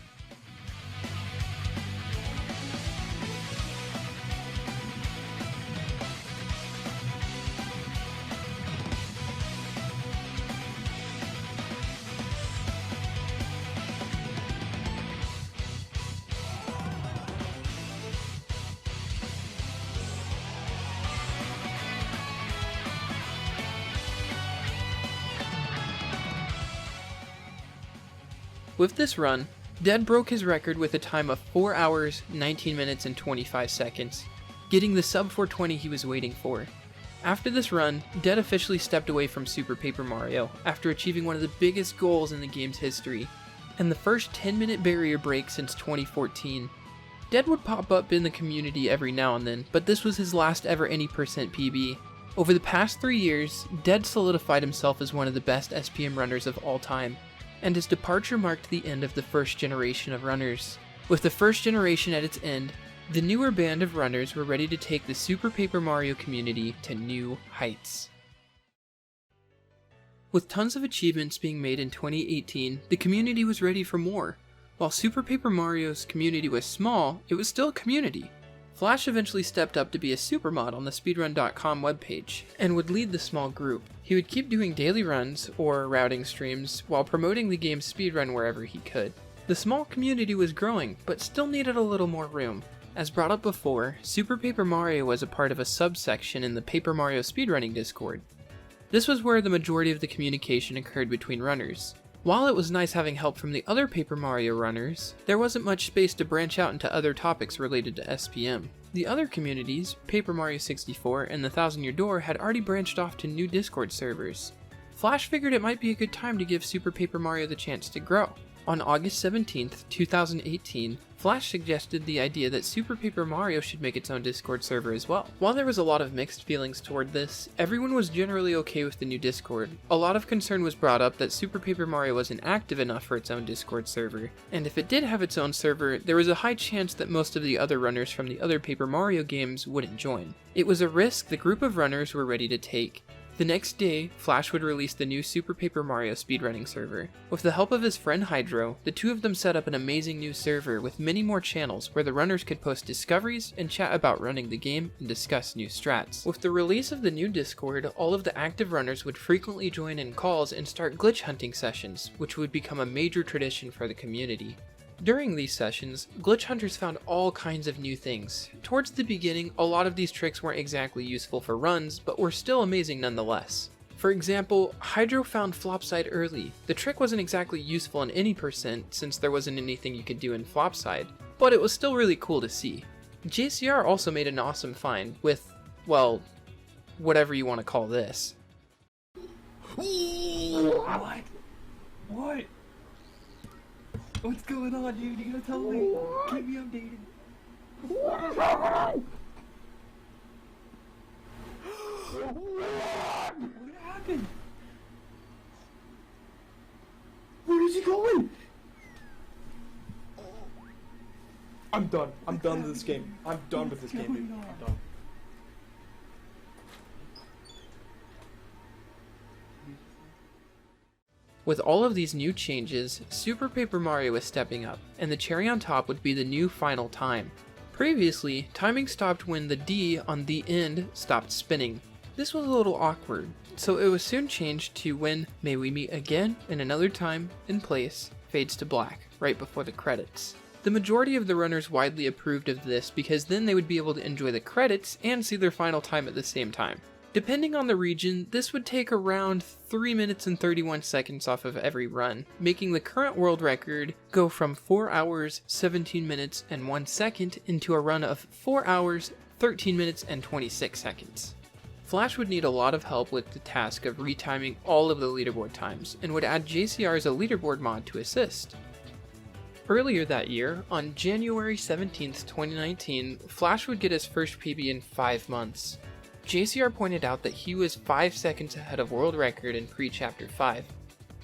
With this run, Dead broke his record with a time of 4 hours, 19 minutes, and 25 seconds, getting the sub 420 he was waiting for. After this run, Dead officially stepped away from Super Paper Mario after achieving one of the biggest goals in the game's history, and the first 10-minute barrier break since 2014. Dead would pop up in the community every now and then, but this was his last ever any percent PB. Over the past 3 years, Dead solidified himself as one of the best SPM runners of all time, and his departure marked the end of the first generation of runners. With the first generation at its end, the newer band of runners were ready to take the Super Paper Mario community to new heights. With tons of achievements being made in 2018, the community was ready for more. While Super Paper Mario's community was small, it was still a community. Flash eventually stepped up to be a supermod on the speedrun.com webpage, and would lead the small group. He would keep doing daily runs, or routing streams, while promoting the game's speedrun wherever he could. The small community was growing, but still needed a little more room. As brought up before, Super Paper Mario was a part of a subsection in the Paper Mario speedrunning Discord. This was where the majority of the communication occurred between runners. While it was nice having help from the other Paper Mario runners, there wasn't much space to branch out into other topics related to SPM. The other communities, Paper Mario 64 and the Thousand Year Door, had already branched off to new Discord servers. Flash figured it might be a good time to give Super Paper Mario the chance to grow. On August 17th, 2018, Flash suggested the idea that Super Paper Mario should make its own Discord server as well. While there was a lot of mixed feelings toward this, everyone was generally okay with the new Discord. A lot of concern was brought up that Super Paper Mario wasn't active enough for its own Discord server, and if it did have its own server, there was a high chance that most of the other runners from the other Paper Mario games wouldn't join. It was a risk the group of runners were ready to take. The next day, Flash would release the new Super Paper Mario speedrunning server. With the help of his friend Hydro, the two of them set up an amazing new server with many more channels where the runners could post discoveries and chat about running the game and discuss new strats. With the release of the new Discord, all of the active runners would frequently join in calls and start glitch hunting sessions, which would become a major tradition for the community. During these sessions, glitch hunters found all kinds of new things. Towards the beginning, a lot of these tricks weren't exactly useful for runs, but were still amazing nonetheless. For example, Hydro found flopside early. The trick wasn't exactly useful in any percent since there wasn't anything you could do in flopside, but it was still really cool to see. JCR also made an awesome find with, well, whatever you want to call this. What? What? What's going on, dude? You gotta tell me. Keep me updated. What happened? Where is he going? I'm done. I'm done with this game. I'm done with this game, dude. I'm done. With all of these new changes, Super Paper Mario was stepping up, and the cherry on top would be the new final time. Previously, timing stopped when the D on the end stopped spinning. This was a little awkward, so it was soon changed to when May We Meet Again in Another Time and Place fades to black, right before the credits. The majority of the runners widely approved of this because then they would be able to enjoy the credits and see their final time at the same time. Depending on the region, this would take around 3 minutes and 31 seconds off of every run, making the current world record go from 4 hours, 17 minutes, and 1 second into a run of 4 hours, 13 minutes, and 26 seconds. Flash would need a lot of help with the task of retiming all of the leaderboard times, and would add JCR as a leaderboard mod to assist. Earlier that year, on January 17th, 2019, Flash would get his first PB in 5 months. JCR pointed out that he was 5 seconds ahead of world record in pre-Chapter 5.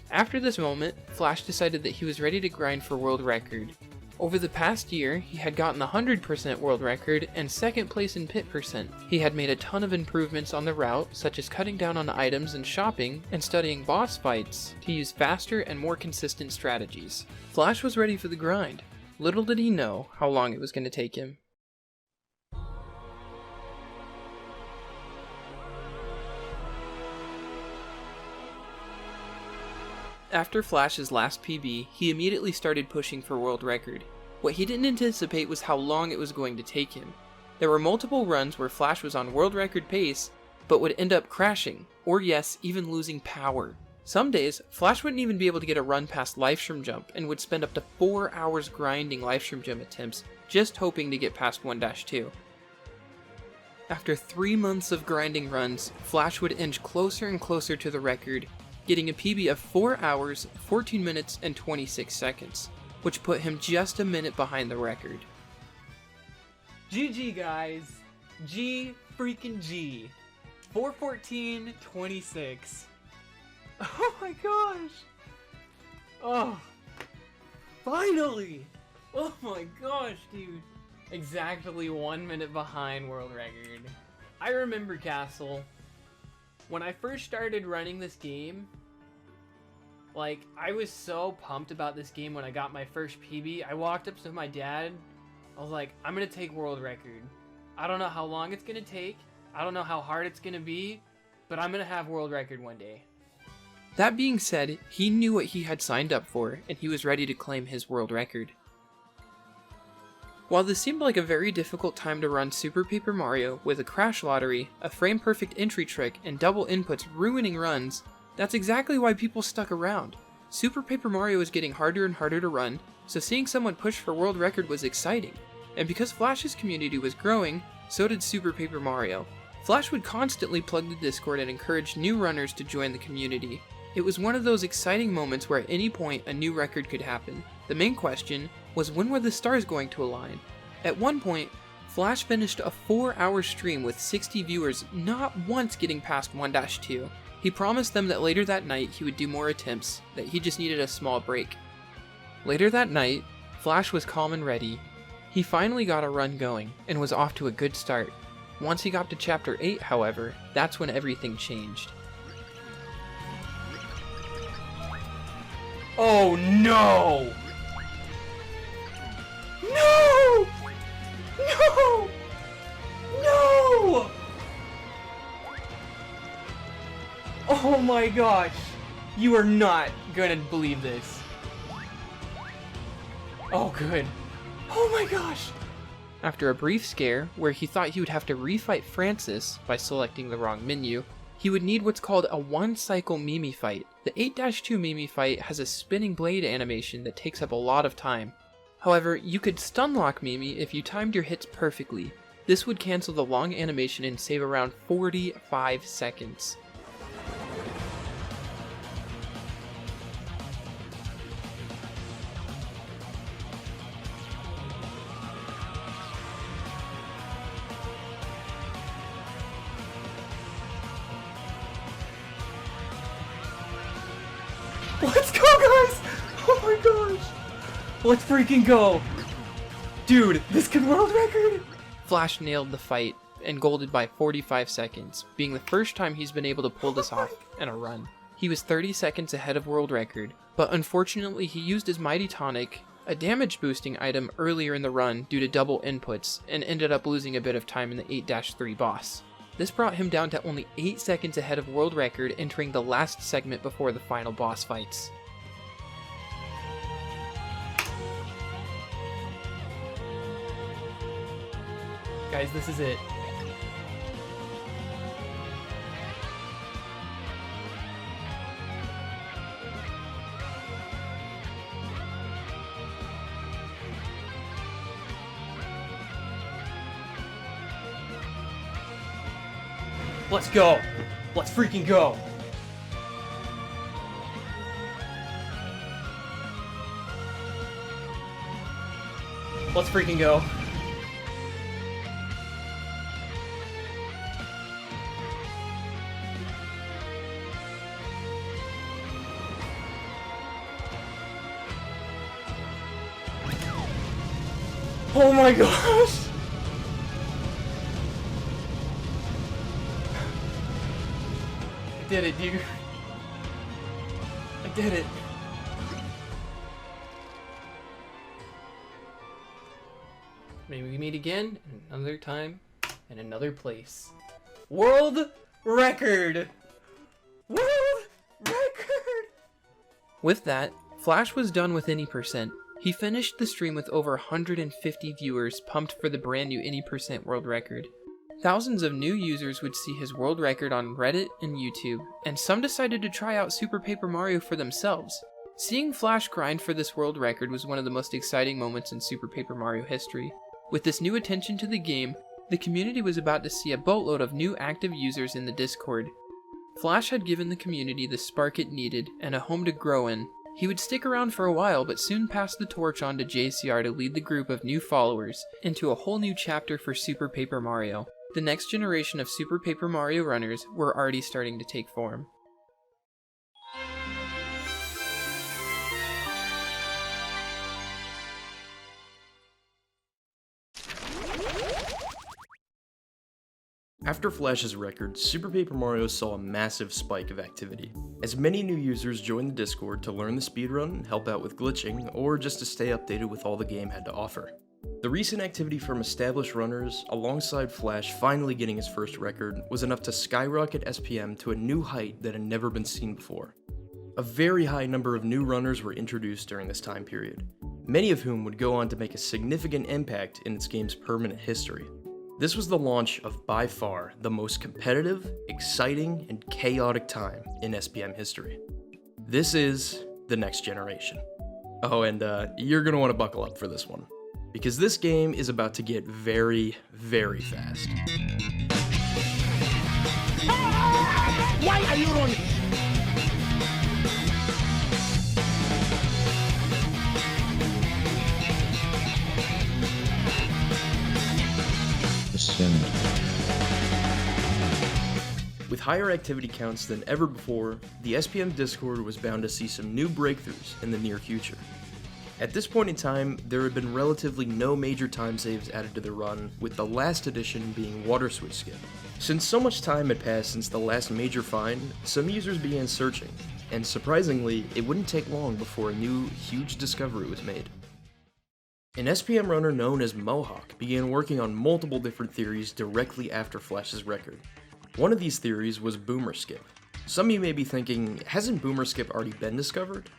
After this moment, Flash decided that he was ready to grind for world record. Over the past year, he had gotten the 100% world record and 2nd place in pit percent. He had made a ton of improvements on the route, such as cutting down on items and shopping, and studying boss fights to use faster and more consistent strategies. Flash was ready for the grind. Little did he know how long it was going to take him. After Flash's last PB, he immediately started pushing for world record. What he didn't anticipate was how long it was going to take him. There were multiple runs where Flash was on world record pace, but would end up crashing, or yes, even losing power. Some days, Flash wouldn't even be able to get a run past Livestream Jump and would spend up to 4 hours grinding Livestream Jump attempts, just hoping to get past 1-2. After 3 months of grinding runs, Flash would inch closer and closer to the record, getting a PB of 4 hours, 14 minutes, and 26 seconds, which put him just a minute behind the record. GG, guys. G freaking G. 4:14:26. Oh my gosh. Oh. Finally. Oh my gosh, dude. Exactly 1 minute behind world record. I remember, Castle, when I first started running this game, Like, I was so pumped about this game when I got my first PB. I walked up to my dad. I was like, I'm gonna take world record. I don't know how long it's gonna take. I don't know how hard it's gonna be, but I'm gonna have world record one day. That being said, he knew what he had signed up for, and he was ready to claim his world record. While this seemed like a very difficult time to run Super Paper Mario with a crash lottery, a frame-perfect entry trick, and double inputs ruining runs, that's exactly why people stuck around. Super Paper Mario was getting harder and harder to run, so seeing someone push for world record was exciting. And because Flash's community was growing, so did Super Paper Mario. Flash would constantly plug the Discord and encourage new runners to join the community. It was one of those exciting moments where at any point a new record could happen. The main question was, when were the stars going to align? At one point, Flash finished a 4-hour stream with 60 viewers not once getting past 1-2. He promised them that later that night he would do more attempts, that he just needed a small break. Later that night, Flash was calm and ready. He finally got a run going, and was off to a good start. Once he got to Chapter 8, however, that's when everything changed. Oh no! No! No! No! Oh my gosh! You are not gonna believe this. Oh good. Oh my gosh! After a brief scare, where he thought he would have to refight Francis by selecting the wrong menu, he would need what's called a one-cycle Mimi fight. The 8-2 Mimi fight has a spinning blade animation that takes up a lot of time. However, you could stunlock Mimi if you timed your hits perfectly. This would cancel the long animation and save around 45 seconds. Let's go, guys! Oh my gosh! Let's freaking go! Dude, this could world record! Flash nailed the fight and golded by 45 seconds, being the first time he's been able to pull this off in a run. He was 30 seconds ahead of world record, but unfortunately he used his Mighty Tonic, a damage boosting item, earlier in the run due to double inputs, and ended up losing a bit of time in the 8-3 boss. This brought him down to only 8 seconds ahead of world record, entering the last segment before the final boss fights. Guys, this is it. Let's go! Let's freaking go! Let's freaking go! Oh my gosh! I did it, dude. I did it. Maybe we meet again another time in another place. World record! World record! With that, Flash was done with Any%. He finished the stream with over 150 viewers pumped for the brand new Any% world record. Thousands of new users would see his world record on Reddit and YouTube, and some decided to try out Super Paper Mario for themselves. Seeing Flash grind for this world record was one of the most exciting moments in Super Paper Mario history. With this new attention to the game, the community was about to see a boatload of new active users in the Discord. Flash had given the community the spark it needed and a home to grow in. He would stick around for a while, but soon pass the torch on to JCR to lead the group of new followers into a whole new chapter for Super Paper Mario. The next generation of Super Paper Mario runners were already starting to take form. After Flash's record, Super Paper Mario saw a massive spike of activity, as many new users joined the Discord to learn the speedrun, help out with glitching, or just to stay updated with all the game had to offer. The recent activity from established runners, alongside Flash finally getting his first record, was enough to skyrocket SPM to a new height that had never been seen before. A very high number of new runners were introduced during this time period, many of whom would go on to make a significant impact in its game's permanent history. This was the launch of by far the most competitive, exciting, and chaotic time in SPM history. This is the next generation. Oh, and you're gonna want to buckle up for this one, because this game is about to get very, very fast. Why are you running? With higher activity counts than ever before, the SPM Discord was bound to see some new breakthroughs in the near future. At this point in time, there had been relatively no major time saves added to the run, with the last addition being Water Switch Skip. Since so much time had passed since the last major find, some users began searching, and surprisingly, it wouldn't take long before a new, huge discovery was made. An SPM runner known as Mohawk began working on multiple different theories directly after Flash's record. One of these theories was Boomer Skip. Some of you may be thinking, hasn't Boomer Skip already been discovered?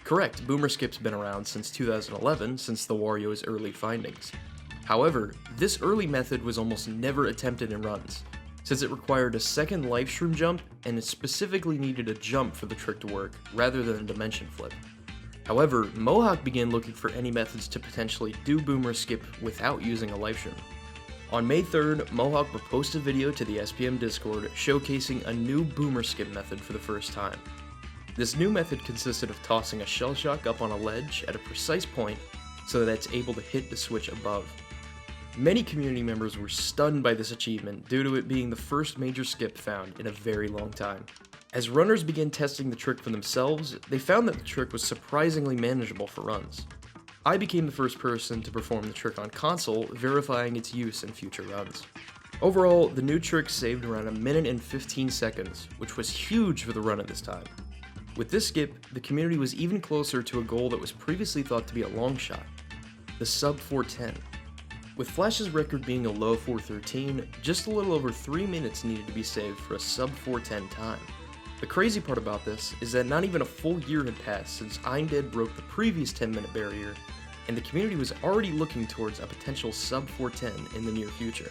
Correct, Boomer Skip's been around since 2011, since the Wario's early findings. However, this early method was almost never attempted in runs, since it required a second life stream jump, and it specifically needed a jump for the trick to work, rather than a dimension flip. However, Mohawk began looking for any methods to potentially do Boomer Skip without using a life stream. On May 3rd, Mohawk would post a video to the SPM Discord showcasing a new Boomer Skip method for the first time. This new method consisted of tossing a shell shock up on a ledge at a precise point so that it's able to hit the switch above. Many community members were stunned by this achievement due to it being the first major skip found in a very long time. As runners began testing the trick for themselves, they found that the trick was surprisingly manageable for runs. I became the first person to perform the trick on console, verifying its use in future runs. Overall, the new trick saved around 1 minute and 15 seconds, which was huge for the run at this time. With this skip, the community was even closer to a goal that was previously thought to be a long shot, the sub 410. With Flash's record being a low 413, just a little over 3 minutes needed to be saved for a sub 410 time. The crazy part about this is that not even a full year had passed since Eindead broke the previous 10-minute barrier, and the community was already looking towards a potential sub 410 in the near future.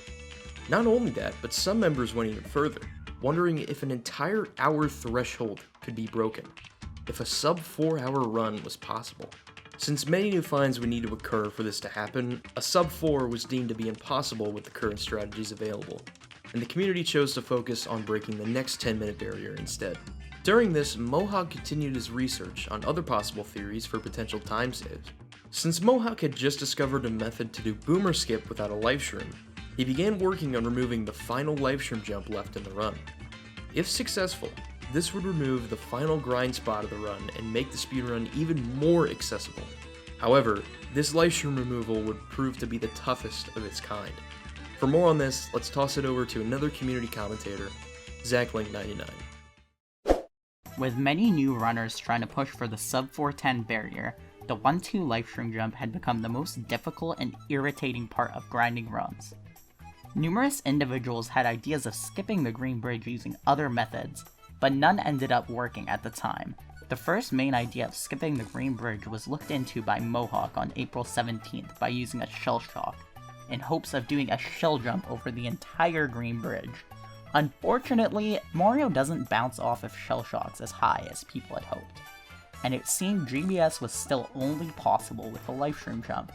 Not only that, but some members went even further, wondering if an entire hour threshold could be broken, if a sub 4-hour run was possible. Since many new finds would need to occur for this to happen, a sub 4 was deemed to be impossible with the current strategies available, and the community chose to focus on breaking the next 10-minute barrier instead. During this, Mohawk continued his research on other possible theories for potential time saves. Since Mohawk had just discovered a method to do Boomer Skip without a life stream, he began working on removing the final life stream jump left in the run. If successful, this would remove the final grind spot of the run and make the speedrun even more accessible. However, this life stream removal would prove to be the toughest of its kind. For more on this, let's toss it over to another community commentator, ZachLink99. With many new runners trying to push for the sub 410 barrier, the 1-2 life stream jump had become the most difficult and irritating part of grinding runs. Numerous individuals had ideas of skipping the green bridge using other methods, but none ended up working at the time. The first main idea of skipping the green bridge was looked into by Mohawk on April 17th by using a shell shock, in hopes of doing a shell jump over the entire green bridge. Unfortunately, Mario doesn't bounce off of shell shocks as high as people had hoped, and it seemed GBS was still only possible with a life stream jump.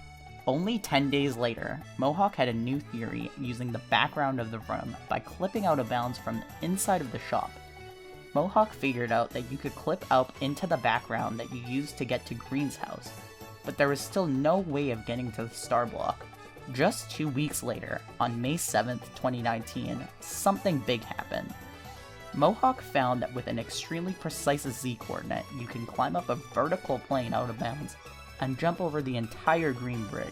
Only 10 days later, Mohawk had a new theory using the background of the room by clipping out of bounds from the inside of the shop. Mohawk figured out that you could clip up into the background that you used to get to Green's house, but there was still no way of getting to the star block. Just 2 weeks later, on May 7th, 2019, something big happened. Mohawk found that with an extremely precise Z-coordinate, you can climb up a vertical plane out of bounds and jump over the entire green bridge.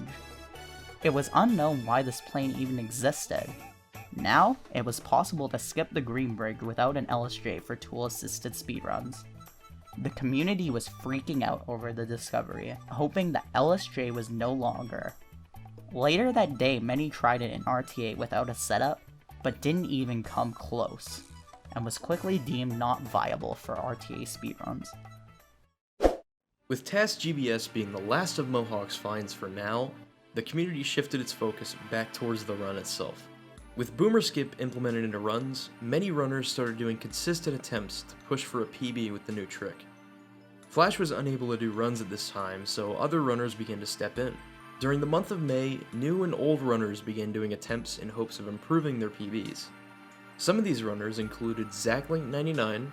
It was unknown why this plane even existed. Now, it was possible to skip the green brig without an LSJ for tool-assisted speedruns. The community was freaking out over the discovery, hoping the LSJ was no longer. Later that day, many tried it in RTA without a setup, but didn't even come close, and was quickly deemed not viable for RTA speedruns. With Task GBS being the last of Mohawk's finds for now, the community shifted its focus back towards the run itself. With Boomer Skip implemented into runs, many runners started doing consistent attempts to push for a PB with the new trick. Flash was unable to do runs at this time, so other runners began to step in. During the month of May, new and old runners began doing attempts in hopes of improving their PBs. Some of these runners included ZachLink99,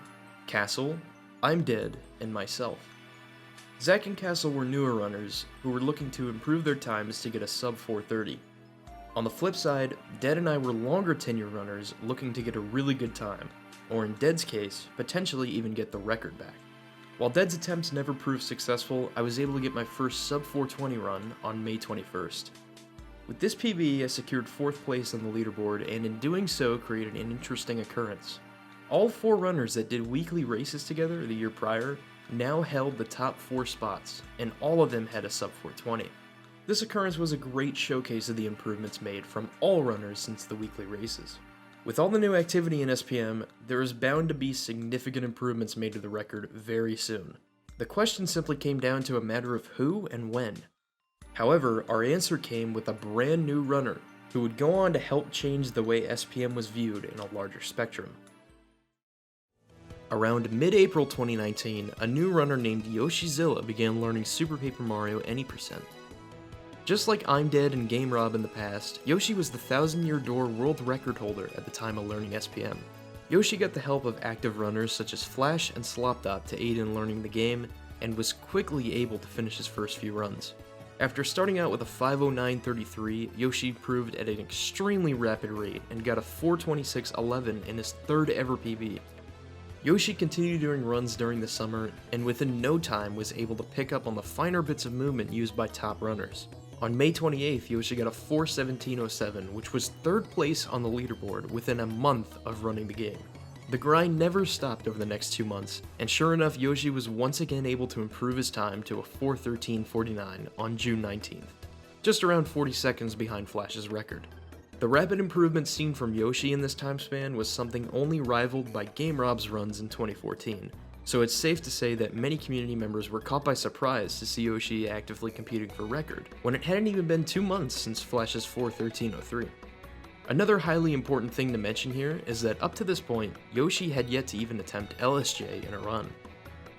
Castle, I'm Dead, and myself. Zach and Castle were newer runners who were looking to improve their times to get a sub 430. On the flip side, Dead and I were longer tenure runners looking to get a really good time, or in Dead's case, potentially even get the record back. While Dead's attempts never proved successful, I was able to get my first sub 420 run on May 21st. With this PB, I secured 4th place on the leaderboard, and in doing so created an interesting occurrence. All 4 runners that did weekly races together the year prior now held the top 4 spots, and all of them had a sub 420. This occurrence was a great showcase of the improvements made from all runners since the weekly races. With all the new activity in SPM, there is bound to be significant improvements made to the record very soon. The question simply came down to a matter of who and when. However, our answer came with a brand new runner who would go on to help change the way SPM was viewed in a larger spectrum. Around mid-April 2019, a new runner named Yoshizilla began learning Super Paper Mario Any%. Just like I'm Dead and Game Rob in the past, Yoshi was the 1,000-year door world record holder at the time of learning SPM. Yoshi got the help of active runners such as Flash and Slopdot to aid in learning the game, and was quickly able to finish his first few runs. After starting out with a 5:09.33, Yoshi improved at an extremely rapid rate and got a 4:26.11 in his 3rd ever PB. Yoshi continued doing runs during the summer, and within no time was able to pick up on the finer bits of movement used by top runners. On May 28th, Yoshi got a 4:17.07, which was 3rd place on the leaderboard within a month of running the game. The grind never stopped over the next 2 months, and sure enough, Yoshi was once again able to improve his time to a 4:13.49 on June 19th, just around 40 seconds behind Flash's record. The rapid improvement seen from Yoshi in this time span was something only rivaled by Game Rob's runs in 2014, so it's safe to say that many community members were caught by surprise to see Yoshi actively competing for record, when it hadn't even been 2 months since Flash's 4:13.03. Another highly important thing to mention here is that up to this point, Yoshi had yet to even attempt LSJ in a run.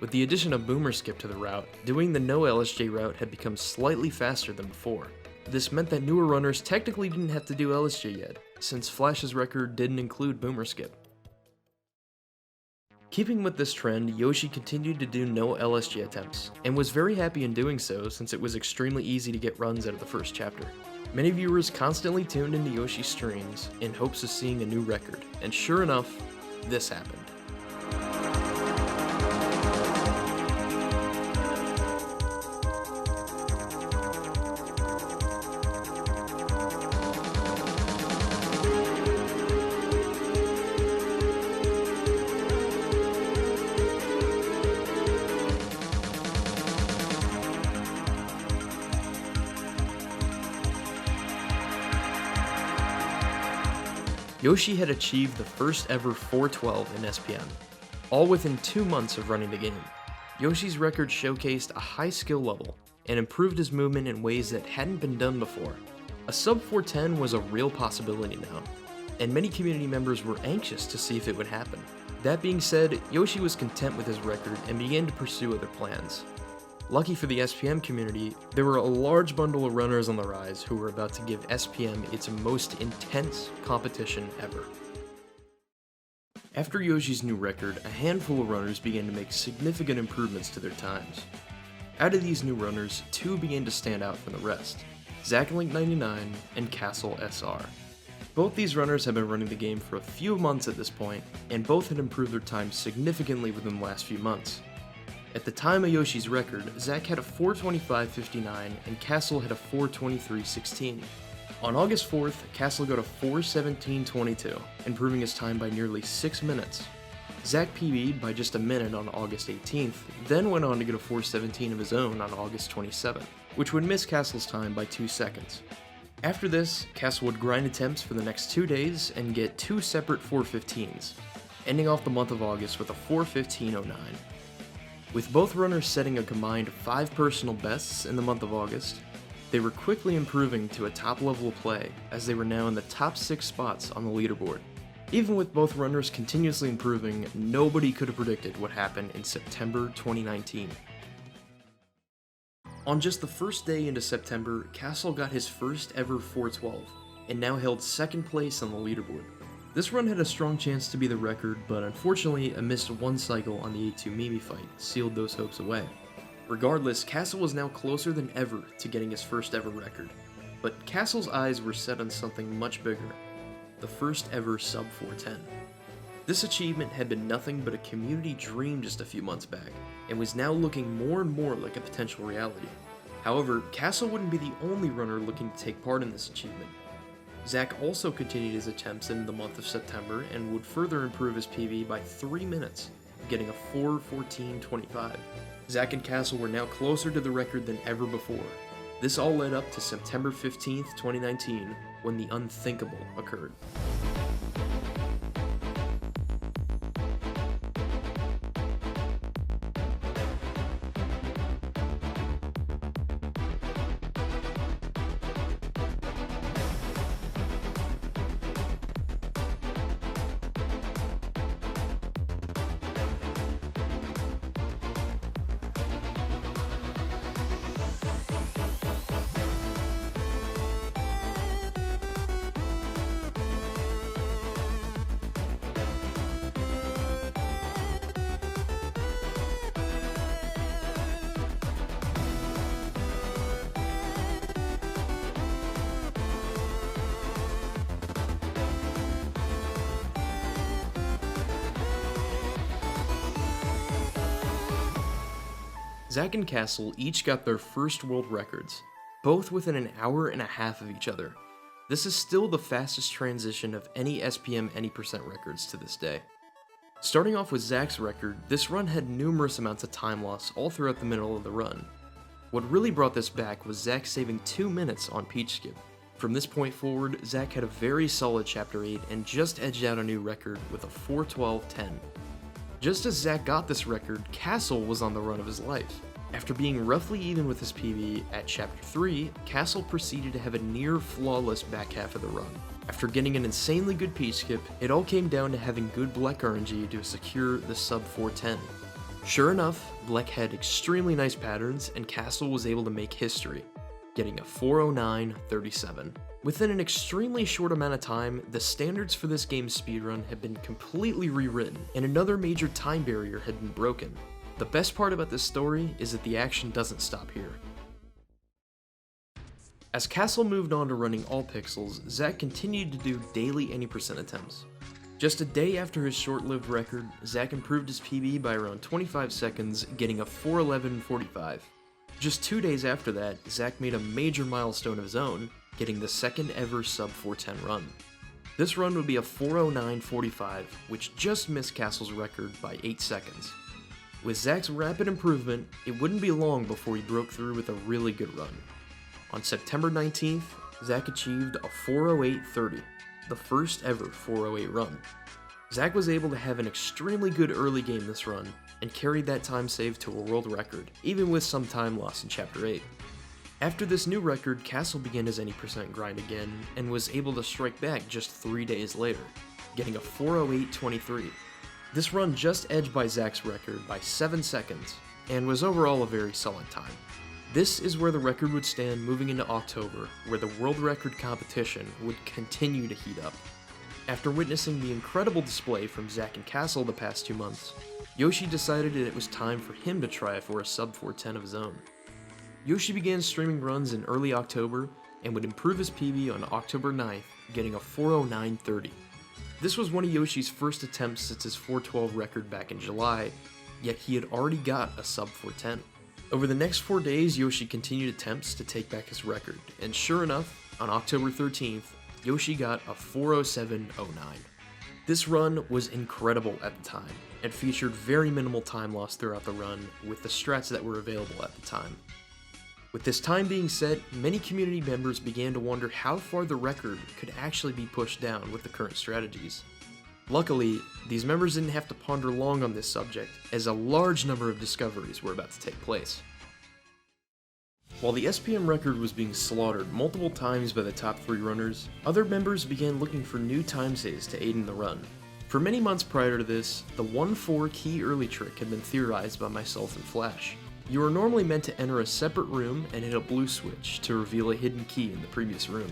With the addition of Boomer Skip to the route, doing the no LSJ route had become slightly faster than before. This meant that newer runners technically didn't have to do LSJ yet, since Flash's record didn't include Boomer Skip. Keeping with this trend, Yoshi continued to do no LSJ attempts, and was very happy in doing so since it was extremely easy to get runs out of the first chapter. Many viewers constantly tuned into Yoshi's streams in hopes of seeing a new record, and sure enough, this happened. Yoshi had achieved the first ever 412 in SPM, all within 2 months of running the game. Yoshi's record showcased a high skill level, and improved his movement in ways that hadn't been done before. A sub 410 was a real possibility now, and many community members were anxious to see if it would happen. That being said, Yoshi was content with his record and began to pursue other plans. Lucky for the SPM community, there were a large bundle of runners on the rise who were about to give SPM its most intense competition ever. After Yoshi's new record, a handful of runners began to make significant improvements to their times. Out of these new runners, 2 began to stand out from the rest, ZachLink99 and Castle SR. Both these runners have been running the game for a few months at this point, and both had improved their times significantly within the last few months. At the time of Yoshi's record, Zach had a 4:25.59 and Castle had a 4:23.16. On August 4th, Castle got a 4:17.22, improving his time by nearly 6 minutes. Zach PB'd by just a minute on August 18th, then went on to get a 4:17 of his own on August 27th, which would miss Castle's time by 2 seconds. After this, Castle would grind attempts for the next 2 days and get 2 separate 4:15s, ending off the month of August with a 4:15.09. With both runners setting a combined 5 personal bests in the month of August, they were quickly improving to a top level of play as they were now in the top 6 spots on the leaderboard. Even with both runners continuously improving, nobody could have predicted what happened in September 2019. On just the first day into September, Castle got his first ever 4:12, and now held 2nd place on the leaderboard. This run had a strong chance to be the record, but unfortunately a missed 1 cycle on the A2 Mimi fight sealed those hopes away. Regardless, Castle was now closer than ever to getting his first ever record, but Castle's eyes were set on something much bigger, the first ever sub 4:10. This achievement had been nothing but a community dream just a few months back, and was now looking more and more like a potential reality. However, Castle wouldn't be the only runner looking to take part in this achievement. Zach also continued his attempts in the month of September and would further improve his PB by 3 minutes, getting a 4:14.25. Zach and Castle were now closer to the record than ever before. This all led up to September 15th, 2019, when the unthinkable occurred. Zach and Castle each got their first world records, both within an hour and a half of each other. This is still the fastest transition of any SPM any percent records to this day. Starting off with Zach's record, this run had numerous amounts of time loss all throughout the middle of the run. What really brought this back was Zach saving 2 minutes on Peach Skip. From this point forward, Zach had a very solid Chapter 8 and just edged out a new record with a 4:12.10. Just as Zach got this record, Castle was on the run of his life. After being roughly even with his PB at Chapter 3, Castle proceeded to have a near flawless back half of the run. After getting an insanely good Peach Skip, it all came down to having good Bleck RNG to secure the sub 4:10. Sure enough, Bleck had extremely nice patterns and Castle was able to make history, getting a 4:09.37. Within an extremely short amount of time, the standards for this game's speedrun had been completely rewritten, and another major time barrier had been broken. The best part about this story is that the action doesn't stop here. As Castle moved on to running all pixels, Zach continued to do daily any percent attempts. Just a day after his short-lived record, Zach improved his PB by around 25 seconds, getting a 4:11.45. Just 2 days after that, Zach made a major milestone of his own, getting the second ever sub 4:10 run. This run would be a 4:09.45, which just missed Castle's record by 8 seconds. With Zach's rapid improvement, it wouldn't be long before he broke through with a really good run. On September 19th, Zach achieved a 4:08.30, the first ever 4:08 run. Zach was able to have an extremely good early game this run, and carried that time save to a world record, even with some time loss in Chapter 8. After this new record, Castle began his any percent grind again, and was able to strike back just 3 days later, getting a 4:08.23. This run just edged by Zach's record by 7 seconds, and was overall a very solid time. This is where the record would stand moving into October, where the world record competition would continue to heat up. After witnessing the incredible display from Zach and Castle the past 2 months, Yoshi decided that it was time for him to try for a sub 4:10 of his own. Yoshi began streaming runs in early October and would improve his PB on October 9th, getting a 4:09.30. This was one of Yoshi's first attempts since his 4:12 record back in July, yet he had already got a sub 4:10. Over the next 4 days, Yoshi continued attempts to take back his record, and sure enough, on October 13th, Yoshi got a 4:07.09. This run was incredible at the time, and featured very minimal time loss throughout the run with the strats that were available at the time. With this time being set, many community members began to wonder how far the record could actually be pushed down with the current strategies. Luckily, these members didn't have to ponder long on this subject, as a large number of discoveries were about to take place. While the SPM record was being slaughtered multiple times by the top 3 runners, other members began looking for new time saves to aid in the run. For many months prior to this, the 1-4 key early trick had been theorized by myself and Flash. You are normally meant to enter a separate room and hit a blue switch to reveal a hidden key in the previous room.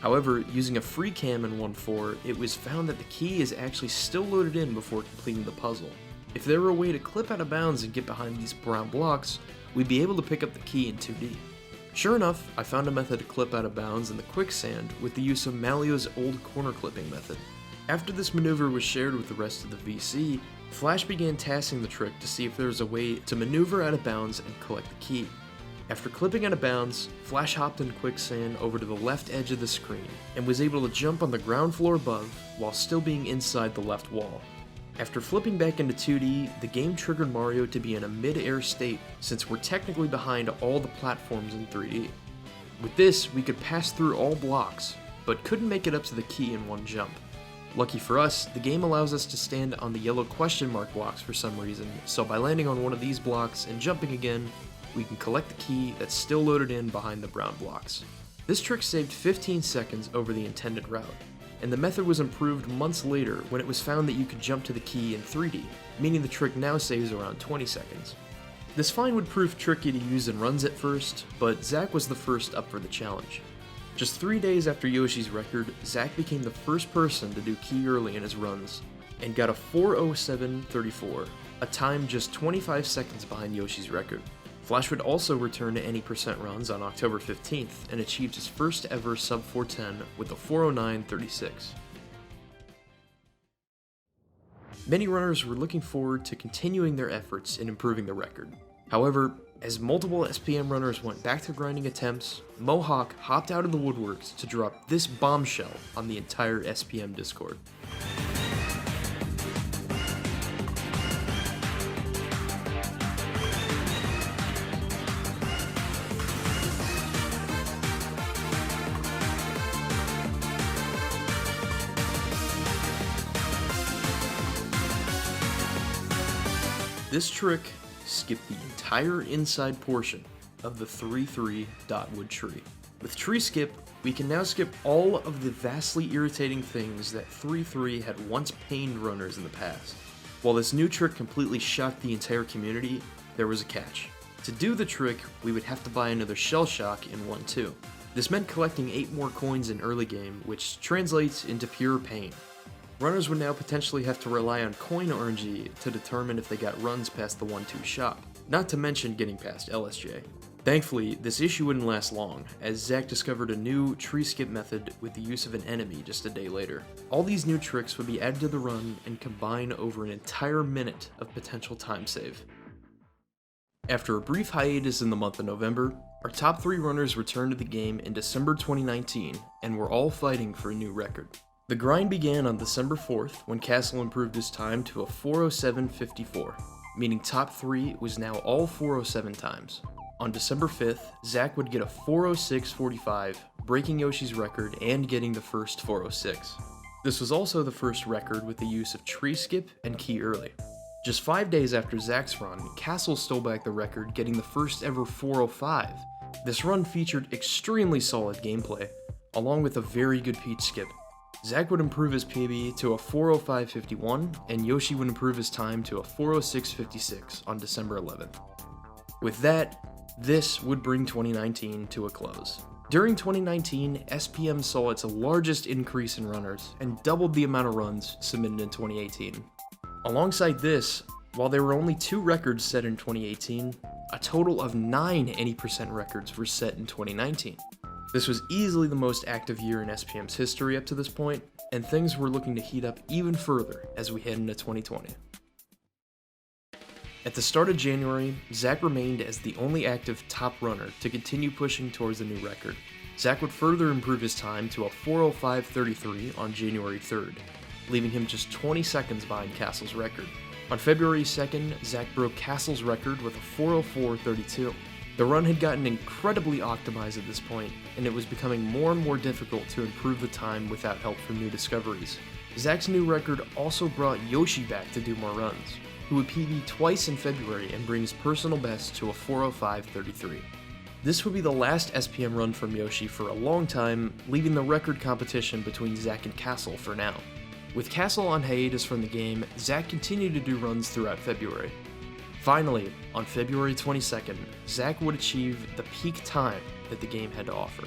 However, using a free cam in 1-4, it was found that the key is actually still loaded in before completing the puzzle. If there were a way to clip out of bounds and get behind these brown blocks, we'd be able to pick up the key in 2D. Sure enough, I found a method to clip out of bounds in the quicksand with the use of Malleo's old corner clipping method. After this maneuver was shared with the rest of the VC, Flash began tasking the trick to see if there was a way to maneuver out of bounds and collect the key. After clipping out of bounds, Flash hopped in quicksand over to the left edge of the screen and was able to jump on the ground floor above while still being inside the left wall. After flipping back into 2D, the game triggered Mario to be in a mid-air state since we're technically behind all the platforms in 3D. With this, we could pass through all blocks, but couldn't make it up to the key in one jump. Lucky for us, the game allows us to stand on the yellow question mark blocks for some reason, so by landing on one of these blocks and jumping again, we can collect the key that's still loaded in behind the brown blocks. This trick saved 15 seconds over the intended route, and the method was improved months later when it was found that you could jump to the key in 3D, meaning the trick now saves around 20 seconds. This find would prove tricky to use in runs at first, but Zach was the first up for the challenge. Just 3 days after Yoshi's record, Zach became the first person to do key early in his runs, and got a 4:07.34, a time just 25 seconds behind Yoshi's record. Flash would also return to any percent runs on October 15th and achieved his first ever sub 410 with a 4:09.36. Many runners were looking forward to continuing their efforts in improving the record. However, as multiple SPM runners went back to grinding attempts, Mohawk hopped out of the woodworks to drop this bombshell on the entire SPM Discord. This trick skipped the entire inside portion of the 3-3 dotwood tree. With tree skip, we can now skip all of the vastly irritating things that 3-3 had once pained runners in the past. While this new trick completely shocked the entire community, there was a catch. To do the trick, we would have to buy another shell shock in 1-2. This meant collecting 8 more coins in early game, which translates into pure pain. Runners would now potentially have to rely on coin RNG to determine if they got runs past the 1-2 shop, not to mention getting past LSJ. Thankfully, this issue wouldn't last long, as Zach discovered a new tree skip method with the use of an enemy just a day later. All these new tricks would be added to the run and combine over an entire minute of potential time save. After a brief hiatus in the month of November, our top 3 runners returned to the game in December 2019, and were all fighting for a new record. The grind began on December 4th when Castle improved his time to a 4:07.54, meaning top 3 was now all 4:07 times. On December 5th, Zach would get a 4:06.45, breaking Yoshi's record and getting the first 4:06. This was also the first record with the use of tree skip and key early. Just 5 days after Zach's run, Castle stole back the record, getting the first ever 4:05. This run featured extremely solid gameplay, along with a very good peach skip. Zach would improve his PB to a 4:05.51, and Yoshi would improve his time to a 4:06.56 on December 11th. With that, this would bring 2019 to a close. During 2019, SPM saw its largest increase in runners, and doubled the amount of runs submitted in 2018. Alongside this, while there were only 2 records set in 2018, a total of 9 80% records were set in 2019. This was easily the most active year in SPM's history up to this point, and things were looking to heat up even further as we head into 2020. At the start of January, Zach remained as the only active top runner to continue pushing towards a new record. Zach would further improve his time to a 4:05.33 on January 3rd, leaving him just 20 seconds behind Castle's record. On February 2nd, Zach broke Castle's record with a 4:04.32. The run had gotten incredibly optimized at this point, and it was becoming more and more difficult to improve the time without help from new discoveries. Zach's new record also brought Yoshi back to do more runs, who would PB twice in February and bring his personal best to a 4:05.33. This would be the last SPM run from Yoshi for a long time, leaving the record competition between Zach and Castle for now. With Castle on hiatus from the game, Zach continued to do runs throughout February. Finally, on February 22nd, Zach would achieve the peak time that the game had to offer.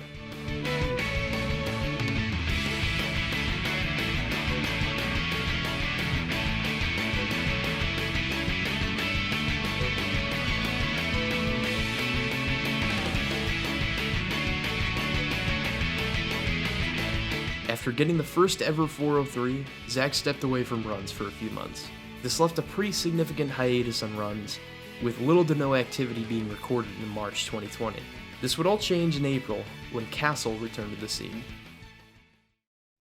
After getting the first ever 4:03, Zach stepped away from runs for a few months. This left a pretty significant hiatus on runs, with little to no activity being recorded in March 2020. This would all change in April, when Castle returned to the scene.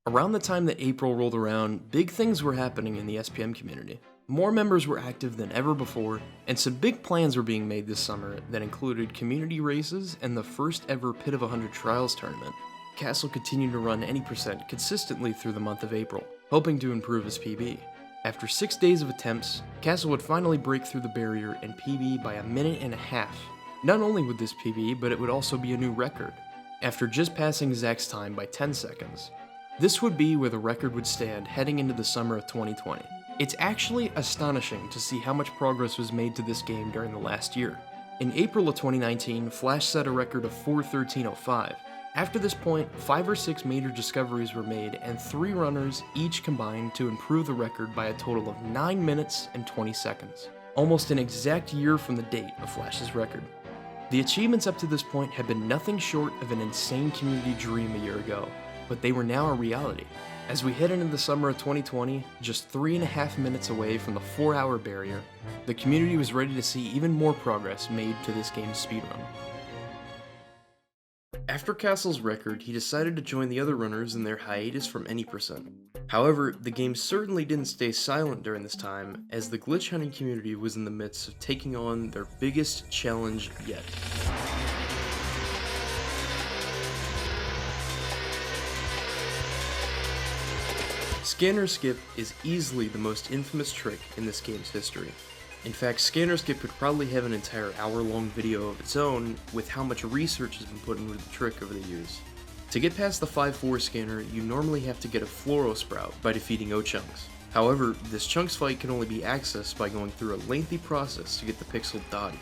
Around the time that April rolled around, big things were happening in the SPM community. More members were active than ever before, and some big plans were being made this summer that included community races and the first ever Pit of 100 Trials tournament. Castle continued to run any percent consistently through the month of April, hoping to improve his PB. After 6 days of attempts, Castle would finally break through the barrier and PB by a minute and a half. Not only would this PB, but it would also be a new record, after just passing Zach's time by 10 seconds. This would be where the record would stand heading into the summer of 2020. It's actually astonishing to see how much progress was made to this game during the last year. In April of 2019, Flash set a record of 4:13.05. After this point, 5 or 6 major discoveries were made, and 3 runners each combined to improve the record by a total of 9 minutes and 20 seconds. Almost an exact year from the date of Flash's record. The achievements up to this point had been nothing short of an insane community dream a year ago, but they were now a reality. As we head into the summer of 2020, just 3.5 minutes away from the 4-hour barrier, the community was ready to see even more progress made to this game's speedrun. After Castle's record, he decided to join the other runners in their hiatus from any percent. However, the game certainly didn't stay silent during this time, as the glitch hunting community was in the midst of taking on their biggest challenge yet. Scanner skip is easily the most infamous trick in this game's history. In fact, Scanner Skip could probably have an entire hour-long video of its own with how much research has been put into the trick over the years. To get past the 5-4 scanner, you normally have to get a Fluoro Sprout by defeating O-Chunks. However, this Chunks fight can only be accessed by going through a lengthy process to get the pixel Dottie,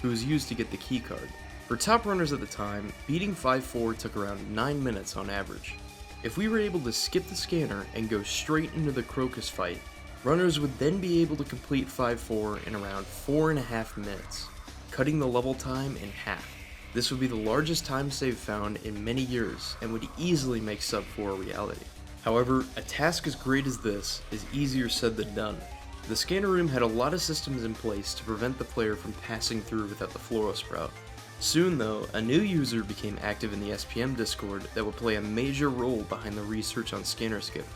who was used to get the keycard. For top runners at the time, beating 5-4 took around 9 minutes on average. If we were able to skip the scanner and go straight into the Crocus fight, runners would then be able to complete 5-4 in around 4.5 minutes, cutting the level time in half. This would be the largest time save found in many years and would easily make sub 4 a reality. However, a task as great as this is easier said than done. The scanner room had a lot of systems in place to prevent the player from passing through without the Fluoro Sprout. Soon though, a new user became active in the SPM Discord that would play a major role behind the research on Scanner Skip.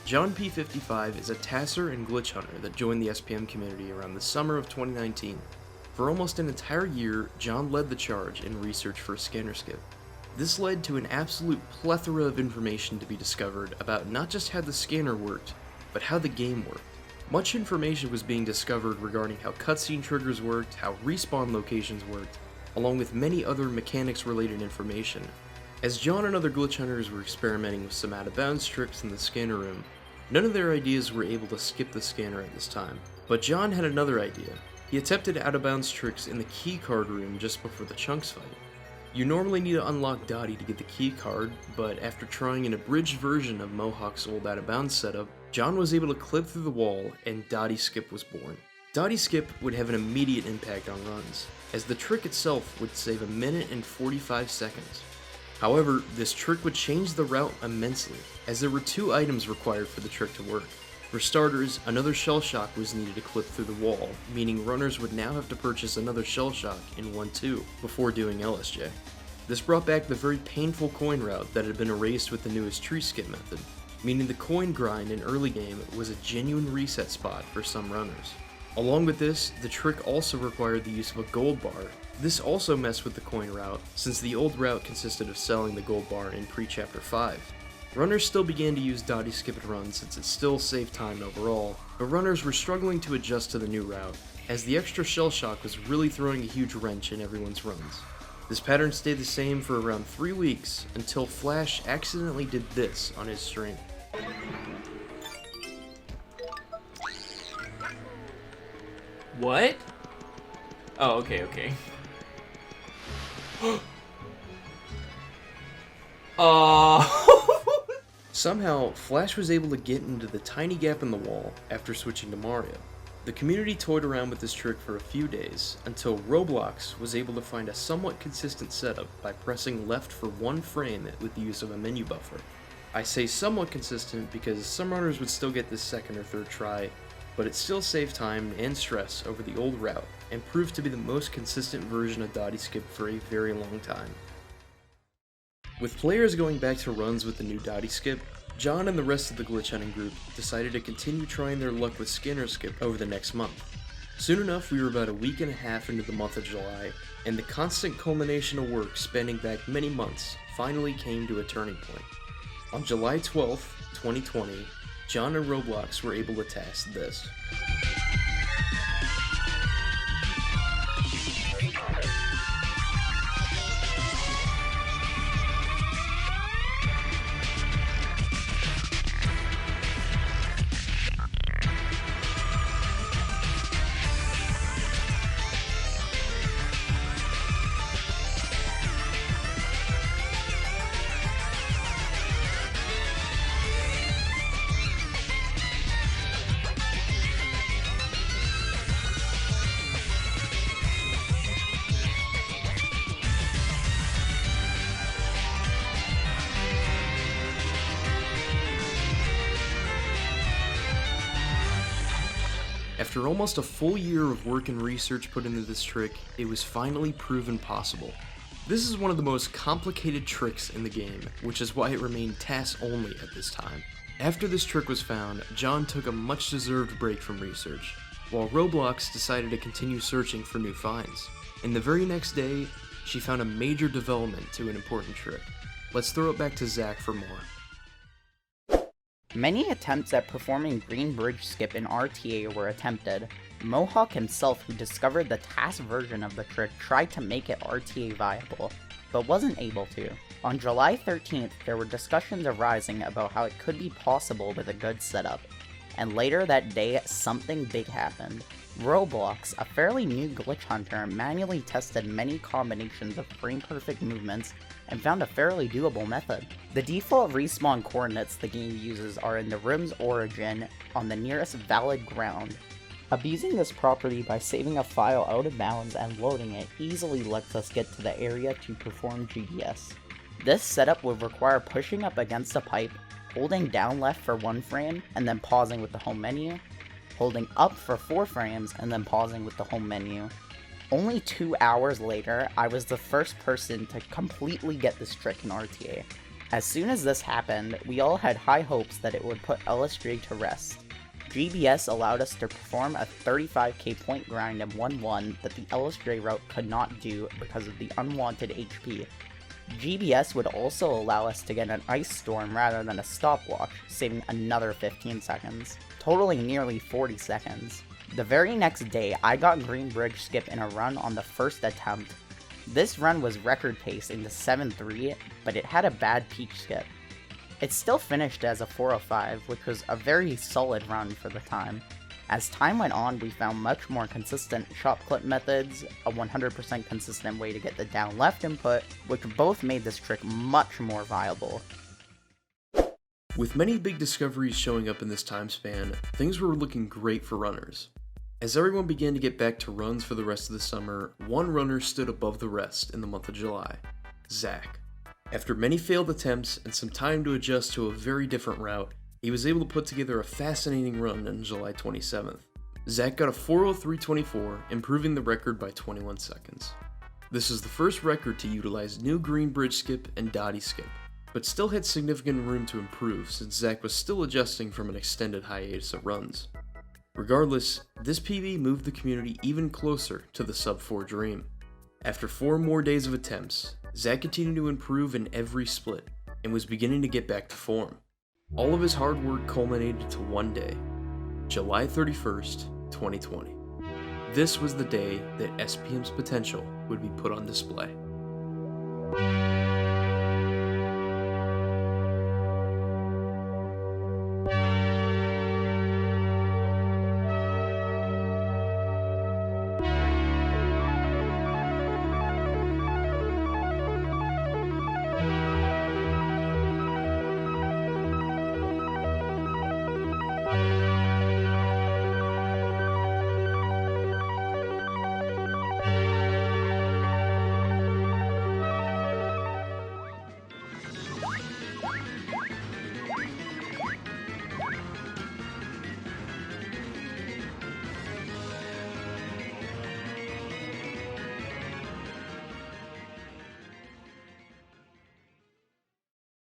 John P55 is a tasser and glitch hunter that joined the SPM community around the summer of 2019. For almost an entire year, John led the charge in research for Scanner Skip. This led to an absolute plethora of information to be discovered about not just how the scanner worked, but how the game worked. Much information was being discovered regarding how cutscene triggers worked, how respawn locations worked, along with many other mechanics-related information. As John and other glitch hunters were experimenting with some out-of-bounds tricks in the scanner room, none of their ideas were able to skip the scanner at this time. But John had another idea. He attempted out-of-bounds tricks in the keycard room just before the Chunks fight. You normally need to unlock Dottie to get the keycard, but after trying an abridged version of Mohawk's old out-of-bounds setup, John was able to clip through the wall and Dottie Skip was born. Dottie Skip would have an immediate impact on runs, as the trick itself would save 1 minute and 45 seconds. However, this trick would change the route immensely, as there were 2 items required for the trick to work. For starters, another shell shock was needed to clip through the wall, meaning runners would now have to purchase another shell shock in 1-2 before doing LSJ. This brought back the very painful coin route that had been erased with the newest tree skip method, meaning the coin grind in early game was a genuine reset spot for some runners. Along with this, the trick also required the use of a gold bar. This also messed with the coin route, since the old route consisted of selling the gold bar in pre-chapter 5. Runners still began to use dotty skipped runs since it still saved time overall, but runners were struggling to adjust to the new route, as the extra shell shock was really throwing a huge wrench in everyone's runs. This pattern stayed the same for around 3 weeks until Flash accidentally did this on his stream. What? Oh, okay. Somehow, Flash was able to get into the tiny gap in the wall after switching to Mario. The community toyed around with this trick for a few days, until Roblox was able to find a somewhat consistent setup by pressing left for 1 frame with the use of a menu buffer. I say somewhat consistent because some runners would still get this second or third try, but it still saved time and stress over the old route, and proved to be the most consistent version of dotty skip for a very long time. With players going back to runs with the new dotty skip, John and the rest of the glitch hunting group decided to continue trying their luck with Skinner skip over the next month. Soon enough, we were about a week and a half into the month of July, and the constant culmination of work spanning back many months finally came to a turning point. On July 12th, 2020, John and Roblox were able to test this. After almost a full year of work and research put into this trick, it was finally proven possible. This is one of the most complicated tricks in the game, which is why it remained task only at this time. After this trick was found, John took a much deserved break from research, while Roblox decided to continue searching for new finds. And the very next day, she found a major development to an important trick. Let's throw it back to Zach for more. Many attempts at performing Green Bridge Skip in RTA were attempted. Mohawk himself, who discovered the task version of the trick, tried to make it RTA viable, but wasn't able to. On July 13th, there were discussions arising about how it could be possible with a good setup, and later that day, something big happened. Roblox, a fairly new glitch hunter, manually tested many combinations of frame-perfect movements and found a fairly doable method. The default respawn coordinates the game uses are in the rim's origin on the nearest valid ground. Abusing this property by saving a file out of bounds and loading it easily lets us get to the area to perform GBS. This setup would require pushing up against a pipe, holding down left for 1 frame, and then pausing with the home menu, holding up for 4 frames, and then pausing with the home menu. Only 2 hours later, I was the first person to completely get this trick in RTA. As soon as this happened, we all had high hopes that it would put LSJ to rest. GBS allowed us to perform a 35k point grind in 1-1 that the LSJ route could not do because of the unwanted HP. GBS would also allow us to get an ice storm rather than a stopwatch, saving another 15 seconds, totaling nearly 40 seconds. The very next day, I got Green Bridge Skip in a run on the first attempt. This run was record pace in the 7-3, but it had a bad peak skip. It still finished as a 405, which was a very solid run for the time. As time went on, we found much more consistent shot clip methods, a 100% consistent way to get the down left input, which both made this trick much more viable. With many big discoveries showing up in this time span, things were looking great for runners. As everyone began to get back to runs for the rest of the summer, one runner stood above the rest in the month of July: Zach. After many failed attempts and some time to adjust to a very different route, he was able to put together a fascinating run on July 27th. Zach got a 4:03.24, improving the record by 21 seconds. This is the first record to utilize new green bridge skip and dotty skip, but still had significant room to improve since Zach was still adjusting from an extended hiatus of runs. Regardless, this PB moved the community even closer to the sub 4 dream. After 4 more days of attempts, Zach continued to improve in every split and was beginning to get back to form. All of his hard work culminated to one day, July 31st, 2020. This was the day that SPM's potential would be put on display.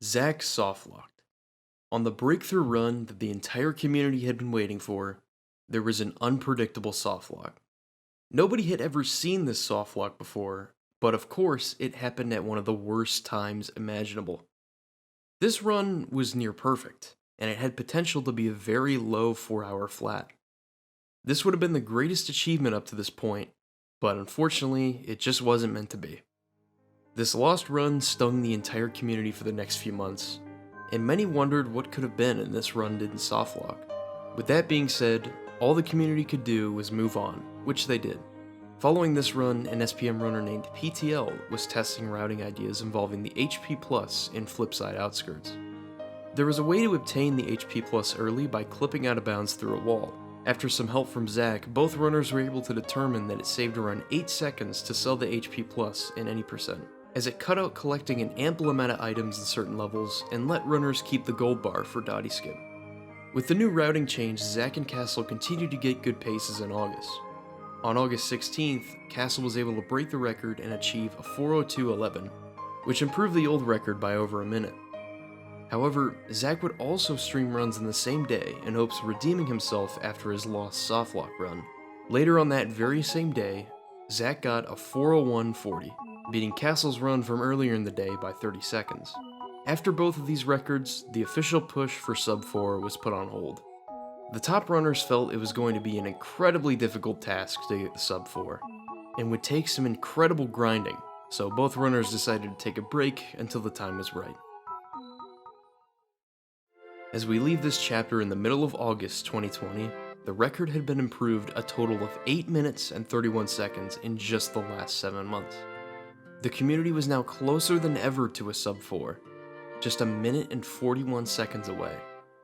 Zach softlocked. On the breakthrough run that the entire community had been waiting for, there was an unpredictable softlock. Nobody had ever seen this softlock before, but of course it happened at one of the worst times imaginable. This run was near perfect, and it had potential to be a very low 4-hour flat. This would have been the greatest achievement up to this point, but unfortunately it just wasn't meant to be. This lost run stung the entire community for the next few months, and many wondered what could have been and this run didn't softlock. With that being said, all the community could do was move on, which they did. Following this run, an SPM runner named PTL was testing routing ideas involving the HP Plus in Flipside Outskirts. There was a way to obtain the HP Plus early by clipping out of bounds through a wall. After some help from Zach, both runners were able to determine that it saved around 8 seconds to sell the HP Plus in any percent, as it cut out collecting an ample amount of items in certain levels and let runners keep the gold bar for dotty skip. With the new routing change, Zach and Castle continued to get good paces in August. On August 16th, Castle was able to break the record and achieve a 4:02.11, which improved the old record by over a minute. However, Zach would also stream runs in the same day in hopes of redeeming himself after his lost softlock run. Later on that very same day, Zach got a 4:01.40. beating Castle's run from earlier in the day by 30 seconds. After both of these records, the official push for sub 4 was put on hold. The top runners felt it was going to be an incredibly difficult task to get the sub 4, and would take some incredible grinding, so both runners decided to take a break until the time was right. As we leave this chapter in the middle of August 2020, the record had been improved a total of 8 minutes and 31 seconds in just the last 7 months. The community was now closer than ever to a sub 4, just a minute and 41 seconds away.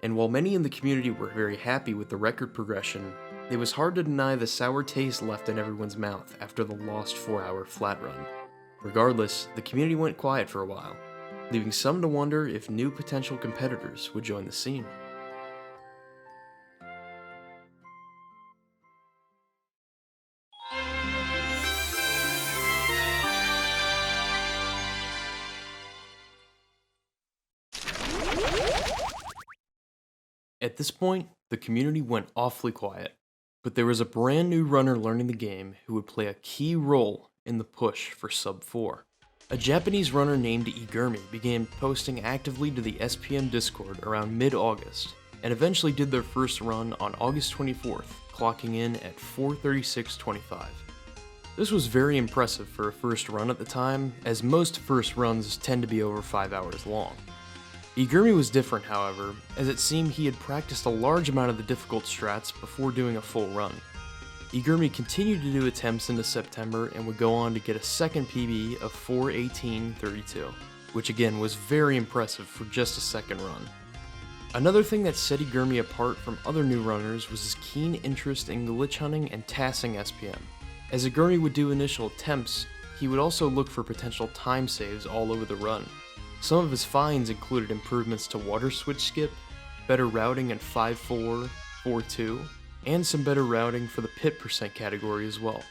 And while many in the community were very happy with the record progression, it was hard to deny the sour taste left in everyone's mouth after the lost 4-hour flat run. Regardless, the community went quiet for a while, leaving some to wonder if new potential competitors would join the scene. At this point, the community went awfully quiet, but there was a brand new runner learning the game who would play a key role in the push for sub 4. A Japanese runner named Igurumi began posting actively to the SPM Discord around mid-August, and eventually did their first run on August 24th, clocking in at 4:36.25. This was very impressive for a first run at the time, as most first runs tend to be over 5 hours long. Igurumi was different, however, as it seemed he had practiced a large amount of the difficult strats before doing a full run. Igurumi continued to do attempts into September and would go on to get a second PB of 4:18.32, which again was very impressive for just a second run. Another thing that set Igurumi apart from other new runners was his keen interest in glitch hunting and tassing SPM. As Igurumi would do initial attempts, he would also look for potential time saves all over the run. Some of his finds included improvements to water switch skip, better routing in 5.4, 4.2, and some better routing for the pit percent category as well.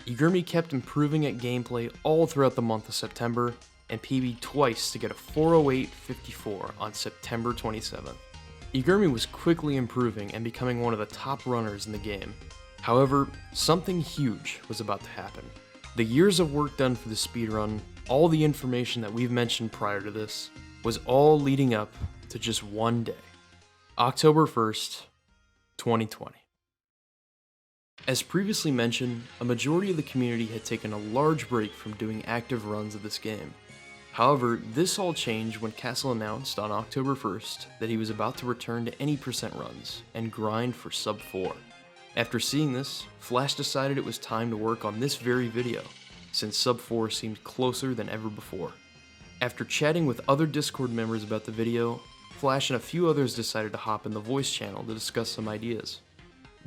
Igurumi kept improving at gameplay all throughout the month of September, and PB'd twice to get a 408.54 on September 27th. Igurumi was quickly improving and becoming one of the top runners in the game. However, something huge was about to happen. The years of work done for the speedrun, all the information that we've mentioned prior to this, was all leading up to just one day, October 1st, 2020. As previously mentioned, a majority of the community had taken a large break from doing active runs of this game. However, this all changed when Castle announced on October 1st that he was about to return to any percent runs and grind for sub 4. After seeing this, Flash decided it was time to work on this very video, since sub 4 seemed closer than ever before. After chatting with other Discord members about the video, Flash and a few others decided to hop in the voice channel to discuss some ideas.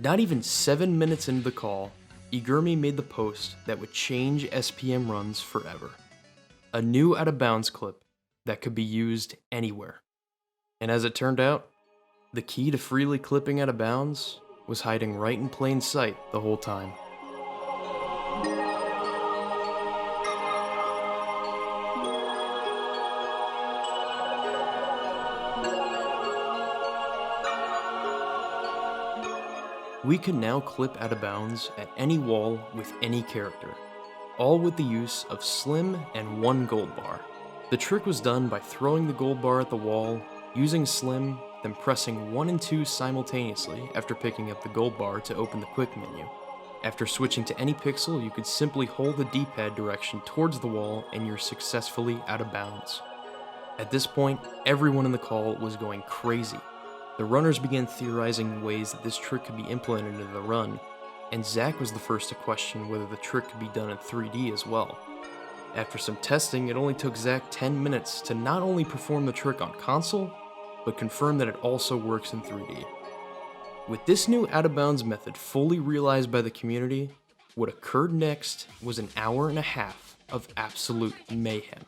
Not even 7 minutes into the call, Igurumi made the post that would change SPM runs forever. A new out of bounds clip that could be used anywhere. And as it turned out, the key to freely clipping out of bounds was hiding right in plain sight the whole time. We can now clip out of bounds at any wall with any character, all with the use of Slim and 1 gold bar. The trick was done by throwing the gold bar at the wall, using Slim, then pressing 1 and 2 simultaneously after picking up the gold bar to open the quick menu. After switching to any pixel, you could simply hold the D-pad direction towards the wall and you're successfully out of bounds. At this point, everyone in the call was going crazy. The runners began theorizing ways that this trick could be implemented into the run, and Zach was the first to question whether the trick could be done in 3D as well. After some testing, it only took Zach 10 minutes to not only perform the trick on console, but confirm that it also works in 3D. With this new out-of-bounds method fully realized by the community, what occurred next was an hour and a half of absolute mayhem.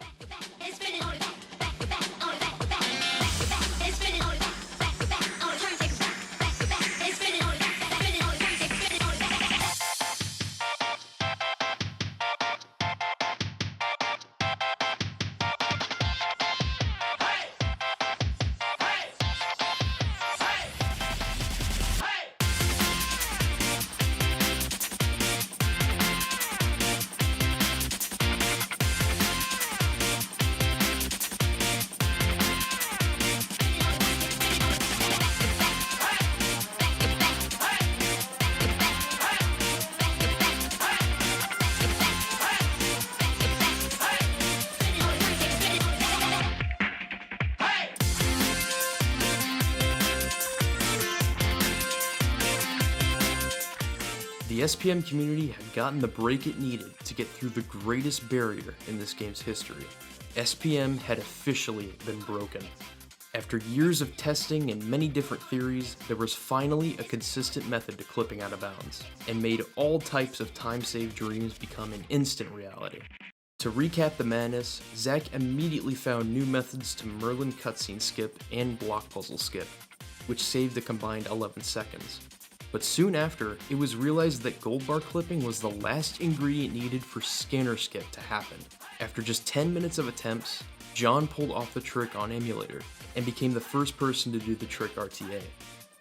The SPM community had gotten the break it needed to get through the greatest barrier in this game's history. SPM had officially been broken. After years of testing and many different theories, there was finally a consistent method to clipping out of bounds, and made all types of time-saved dreams become an instant reality. To recap the madness, Zach immediately found new methods to Merlin cutscene skip and block puzzle skip, which saved a combined 11 seconds. But soon after, it was realized that gold bar clipping was the last ingredient needed for scanner skip to happen. After just 10 minutes of attempts, John pulled off the trick on emulator, and became the first person to do the trick RTA.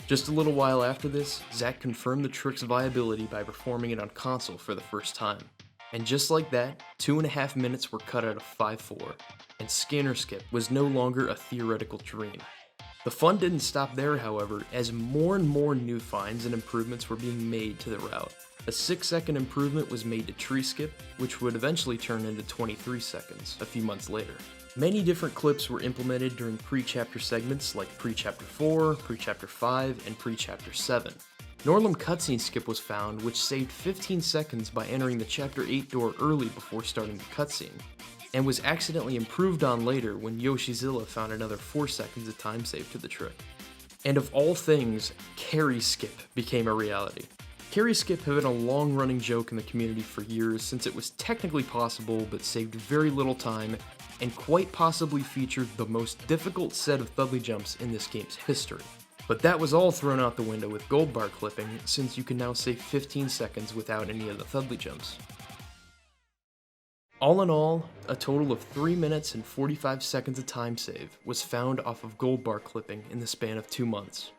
Just a little while after this, Zach confirmed the trick's viability by performing it on console for the first time. And just like that, 2.5 minutes were cut out of 5.4, and scanner skip was no longer a theoretical dream. The fun didn't stop there, however, as more and more new finds and improvements were being made to the route. A 6-second improvement was made to tree skip, which would eventually turn into 23 seconds a few months later. Many different clips were implemented during pre-chapter segments like pre-chapter 4, pre-chapter 5, and pre-chapter 7. Norlam cutscene skip was found, which saved 15 seconds by entering the chapter 8 door early before starting the cutscene, and was accidentally improved on later when Yoshizilla found another 4 seconds of time save to the trick. And of all things, carry skip became a reality. Carry skip had been a long-running joke in the community for years, since it was technically possible but saved very little time, and quite possibly featured the most difficult set of Thudley jumps in this game's history. But that was all thrown out the window with gold bar clipping, since you can now save 15 seconds without any of the Thudley jumps. All in all, a total of 3 minutes and 45 seconds of time save was found off of gold bar clipping in the span of 2 months.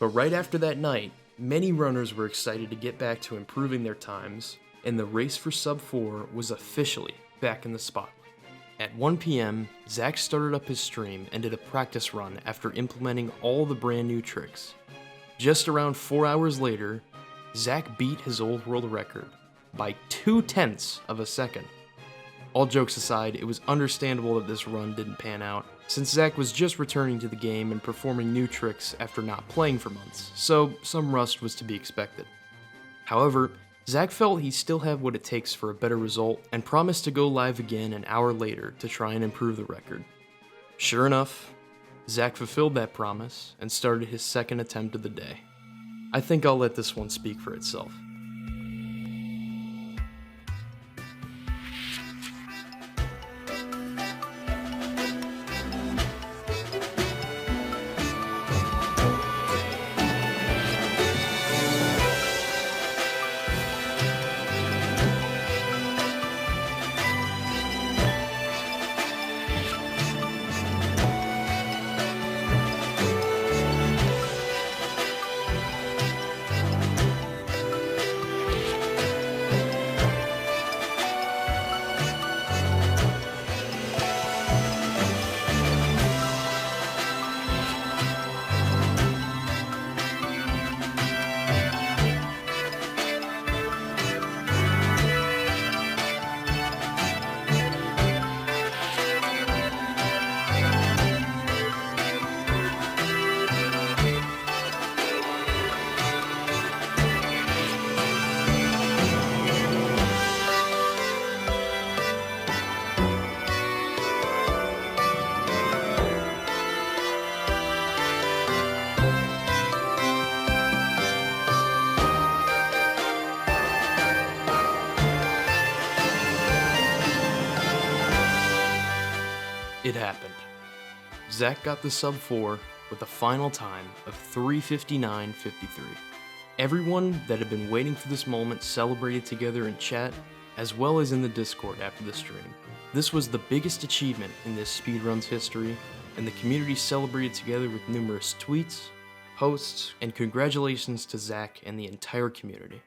But right after that night, many runners were excited to get back to improving their times, and the race for sub 4 was officially back in the spotlight. At 1 p.m., Zach started up his stream and did a practice run after implementing all the brand new tricks. Just around 4 hours later, Zach beat his old world record by 0.2 of a second. All jokes aside, it was understandable that this run didn't pan out, since Zach was just returning to the game and performing new tricks after not playing for months, so some rust was to be expected. However, Zach felt he still had what it takes for a better result and promised to go live again an hour later to try and improve the record. Sure enough, Zach fulfilled that promise and started his second attempt of the day. I think I'll let this one speak for itself. It happened. Zach got the sub 4 with a final time of 3:59.53. Everyone that had been waiting for this moment celebrated together in chat, as well as in the Discord after the stream. This was the biggest achievement in this speedrun's history, and the community celebrated together with numerous tweets, posts, and congratulations to Zach and the entire community.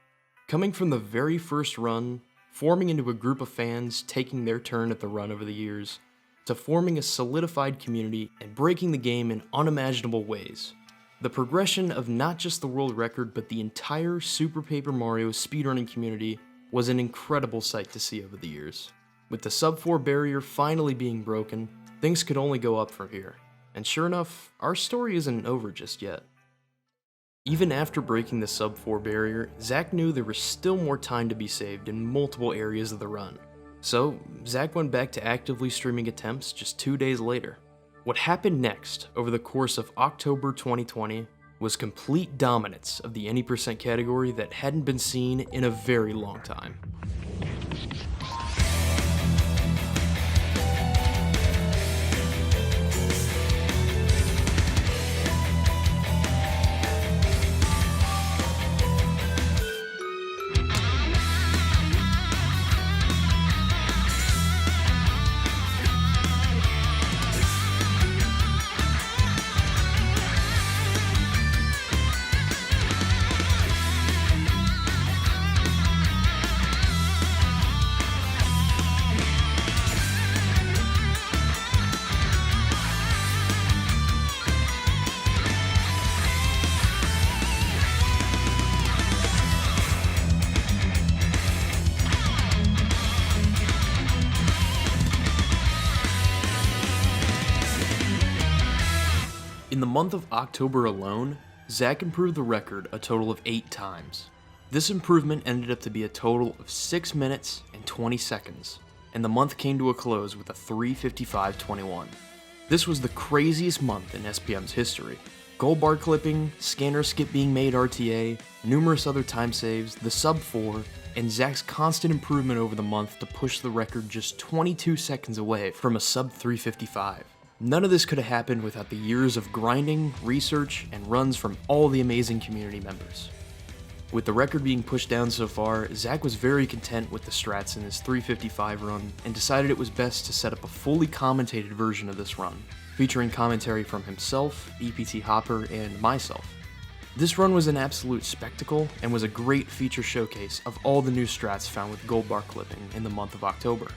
Coming from the very first run, forming into a group of fans taking their turn at the run over the years, to forming a solidified community and breaking the game in unimaginable ways. The progression of not just the world record, but the entire Super Paper Mario speedrunning community was an incredible sight to see over the years. With the sub 4 barrier finally being broken, things could only go up from here. And sure enough, our story isn't over just yet. Even after breaking the sub 4 barrier, Zach knew there was still more time to be saved in multiple areas of the run. So, Zach went back to actively streaming attempts just 2 days later. What happened next, over the course of October 2020, was complete dominance of the any% category that hadn't been seen in a very long time. In the month of October alone, Zach improved the record a total of 8 times. This improvement ended up to be a total of 6 minutes and 20 seconds, and the month came to a close with a 3:55.21. This was the craziest month in SPM's history. Gold bar clipping, scanner skip being made RTA, numerous other time saves, the sub 4, and Zach's constant improvement over the month to push the record just 22 seconds away from a sub 3:55. None of this could have happened without the years of grinding, research, and runs from all the amazing community members. With the record being pushed down so far, Zach was very content with the strats in his 355 run and decided it was best to set up a fully commentated version of this run, featuring commentary from himself, EPT Hopper, and myself. This run was an absolute spectacle and was a great feature showcase of all the new strats found with Gold Bar clipping in the month of October.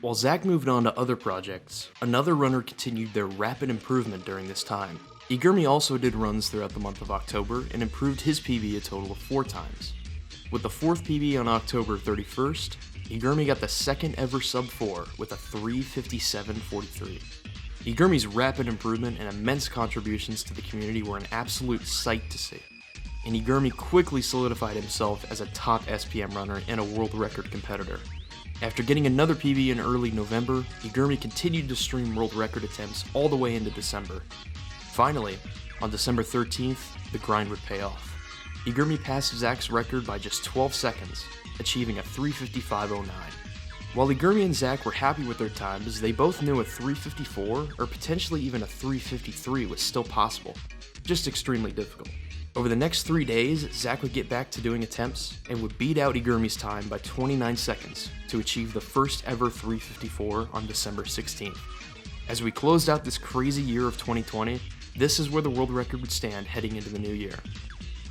While Zach moved on to other projects, another runner continued their rapid improvement during this time. Igurmi also did runs throughout the month of October and improved his PB a total of 4 times. With the 4th PB on October 31st, Igurmi got the second ever sub 4 with a 3:57.43. Igurmi's rapid improvement and immense contributions to the community were an absolute sight to see, and Igurmi quickly solidified himself as a top SPM runner and a world record competitor. After getting another PB in early November, Igurmi continued to stream world record attempts all the way into December. Finally, on December 13th, the grind would pay off. Igurmi passed Zach's record by just 12 seconds, achieving a 3:55.09. While Igurmi and Zach were happy with their times, they both knew a 3:54 or potentially even a 3:53 was still possible, just extremely difficult. Over the next 3 days, Zach would get back to doing attempts and would beat out Igurmi's time by 29 seconds to achieve the first ever 3:54 on December 16th. As we closed out this crazy year of 2020, this is where the world record would stand heading into the new year.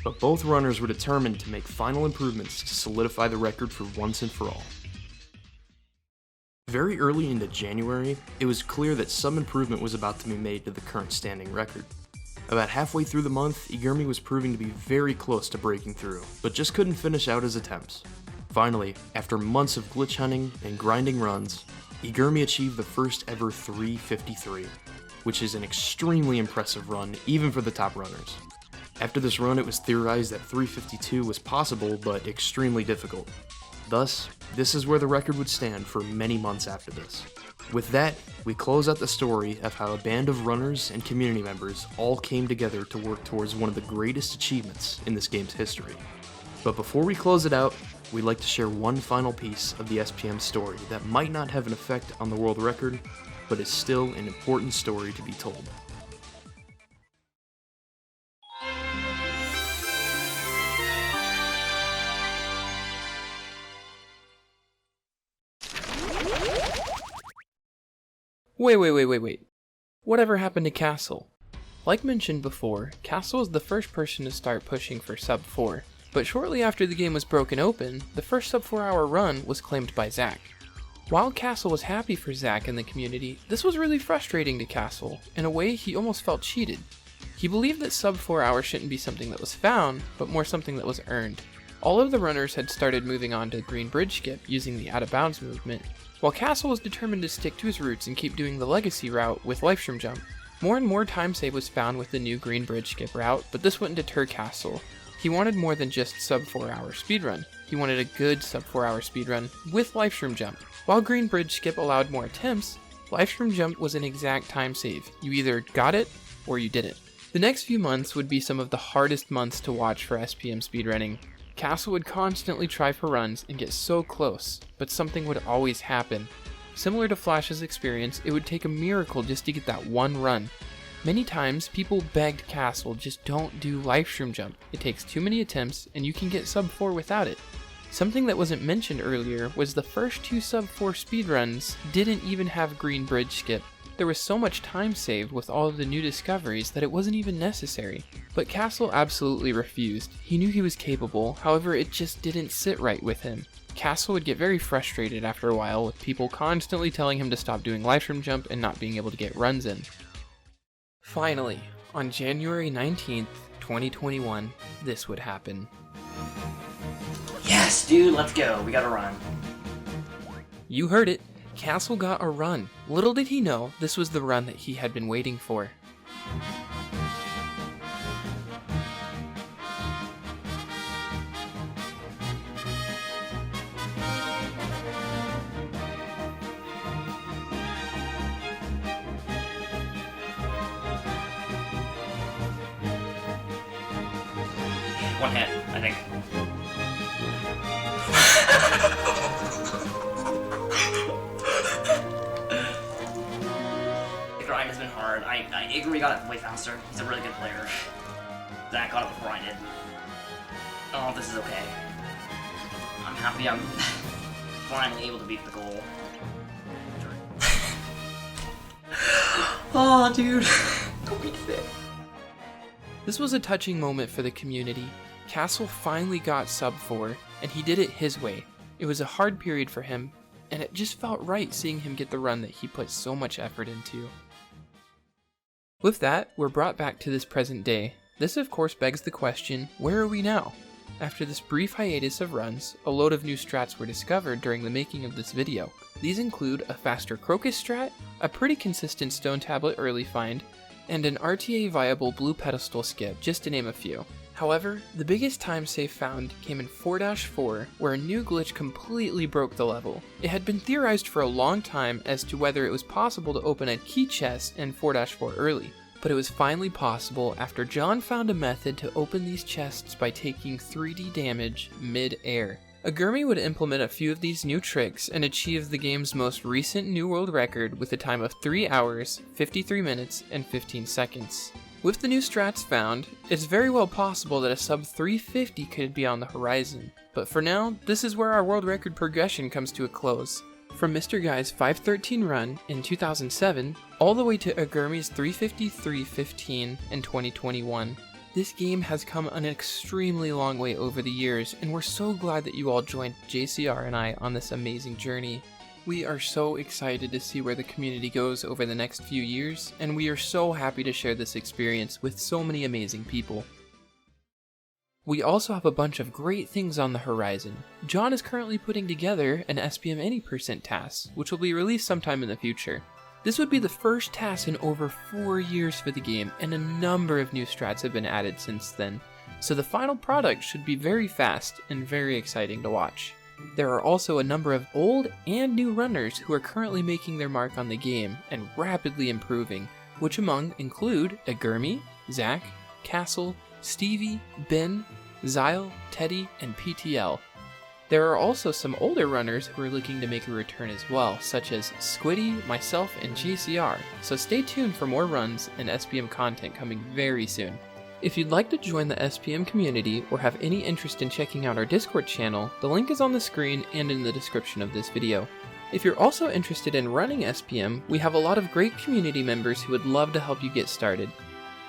But both runners were determined to make final improvements to solidify the record for once and for all. Very early into January, it was clear that some improvement was about to be made to the current standing record. About halfway through the month, Igurmi was proving to be very close to breaking through, but just couldn't finish out his attempts. Finally, after months of glitch hunting and grinding runs, Igurmi achieved the first ever 3:53, which is an extremely impressive run even for the top runners. After this run, it was theorized that 3:52 was possible but extremely difficult. Thus, this is where the record would stand for many months after this. With that, we close out the story of how a band of runners and community members all came together to work towards one of the greatest achievements in this game's history. But before we close it out, we'd like to share one final piece of the SPM story that might not have an effect on the world record, but is still an important story to be told. Wait. Whatever happened to Castle? Like mentioned before, Castle was the first person to start pushing for sub 4, but shortly after the game was broken open, the first sub 4 hour run was claimed by Zach. While Castle was happy for Zach and the community, this was really frustrating to Castle. In a way, he almost felt cheated. He believed that sub 4 hours shouldn't be something that was found, but more something that was earned. All of the runners had started moving on to Green Bridge Skip using the out of bounds movement, while Castle was determined to stick to his roots and keep doing the legacy route with Livestream Jump. More and more time save was found with the new Green Bridge Skip route, but this wouldn't deter Castle. He wanted more than just sub 4 hour speedrun. He wanted a good sub 4 hour speedrun with Livestream Jump. While Green Bridge Skip allowed more attempts, Livestream Jump was an exact time save. You either got it or you didn't. The next few months would be some of the hardest months to watch for SPM speedrunning. Castle would constantly try for runs and get so close, but something would always happen. Similar to Flash's experience, it would take a miracle just to get that one run. Many times, people begged Castle, just don't do Livestream Jump. It takes too many attempts, and you can get sub 4 without it. Something that wasn't mentioned earlier was the first 2 sub 4 speedruns didn't even have Green Bridge Skip. There was so much time saved with all of the new discoveries that it wasn't even necessary. But Castle absolutely refused. He knew he was capable, however it just didn't sit right with him. Castle would get very frustrated after a while with people constantly telling him to stop doing Livestream Jump and not being able to get runs in. Finally, on January 19th, 2021, this would happen. Yes, dude, let's go. We gotta run. You heard it. Castle got a run. Little did he know, this was the run that he had been waiting for. One hit, I think. The grind has been hard. Igor got it way faster. He's a really good player. Zach got it before I did. Oh, this is okay. I'm happy I'm finally able to beat the goal. Oh, dude. We did it. This was a touching moment for the community. Castle finally got sub 4, and he did it his way. It was a hard period for him, and it just felt right seeing him get the run that he put so much effort into. With that, we're brought back to this present day. This of course begs the question, where are we now? After this brief hiatus of runs, a load of new strats were discovered during the making of this video. These include a faster Crocus strat, a pretty consistent Stone Tablet early find, and an RTA viable blue pedestal skip, just to name a few. However, the biggest time save found came in 4-4, where a new glitch completely broke the level. It had been theorized for a long time as to whether it was possible to open a key chest in 4-4 early, but it was finally possible after John found a method to open these chests by taking 3D damage mid-air. Agurmi would implement a few of these new tricks and achieve the game's most recent new world record with a time of 3 hours, 53 minutes, and 15 seconds. With the new strats found, it's very well possible that a sub 350 could be on the horizon. But for now, this is where our world record progression comes to a close. From Mr. Guy's 513 run in 2007, all the way to Agurmi's 353.15 in 2021. This game has come an extremely long way over the years, and we're so glad that you all joined JCR and I on this amazing journey. We are so excited to see where the community goes over the next few years, and we are so happy to share this experience with so many amazing people. We also have a bunch of great things on the horizon. John is currently putting together an SPM Any % task, which will be released sometime in the future. This would be the first task in over 4 years for the game, and a number of new strats have been added since then, so the final product should be very fast and very exciting to watch. There are also a number of old and new runners who are currently making their mark on the game and rapidly improving, which among include Agurmi, Zach, Castle, Stevie, Ben, Zyle, Teddy, and PTL. There are also some older runners who are looking to make a return as well, such as Squiddy, myself, and JCR, so stay tuned for more runs and SPM content coming very soon. If you'd like to join the SPM community or have any interest in checking out our Discord channel, the link is on the screen and in the description of this video. If you're also interested in running SPM, we have a lot of great community members who would love to help you get started.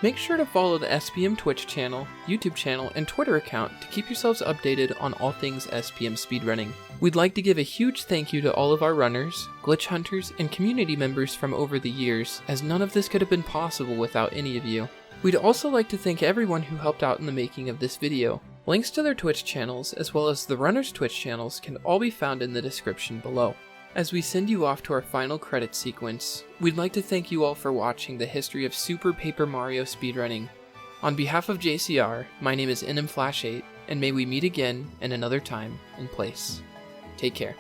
Make sure to follow the SPM Twitch channel, YouTube channel, and Twitter account to keep yourselves updated on all things SPM speedrunning. We'd like to give a huge thank you to all of our runners, glitch hunters, and community members from over the years, as none of this could have been possible without any of you. We'd also like to thank everyone who helped out in the making of this video. Links to their Twitch channels, as well as the runners' Twitch channels, can all be found in the description below. As we send you off to our final credit sequence, we'd like to thank you all for watching the history of Super Paper Mario speedrunning. On behalf of JCR, my name is NmFlash8, and may we meet again in another time and place. Take care.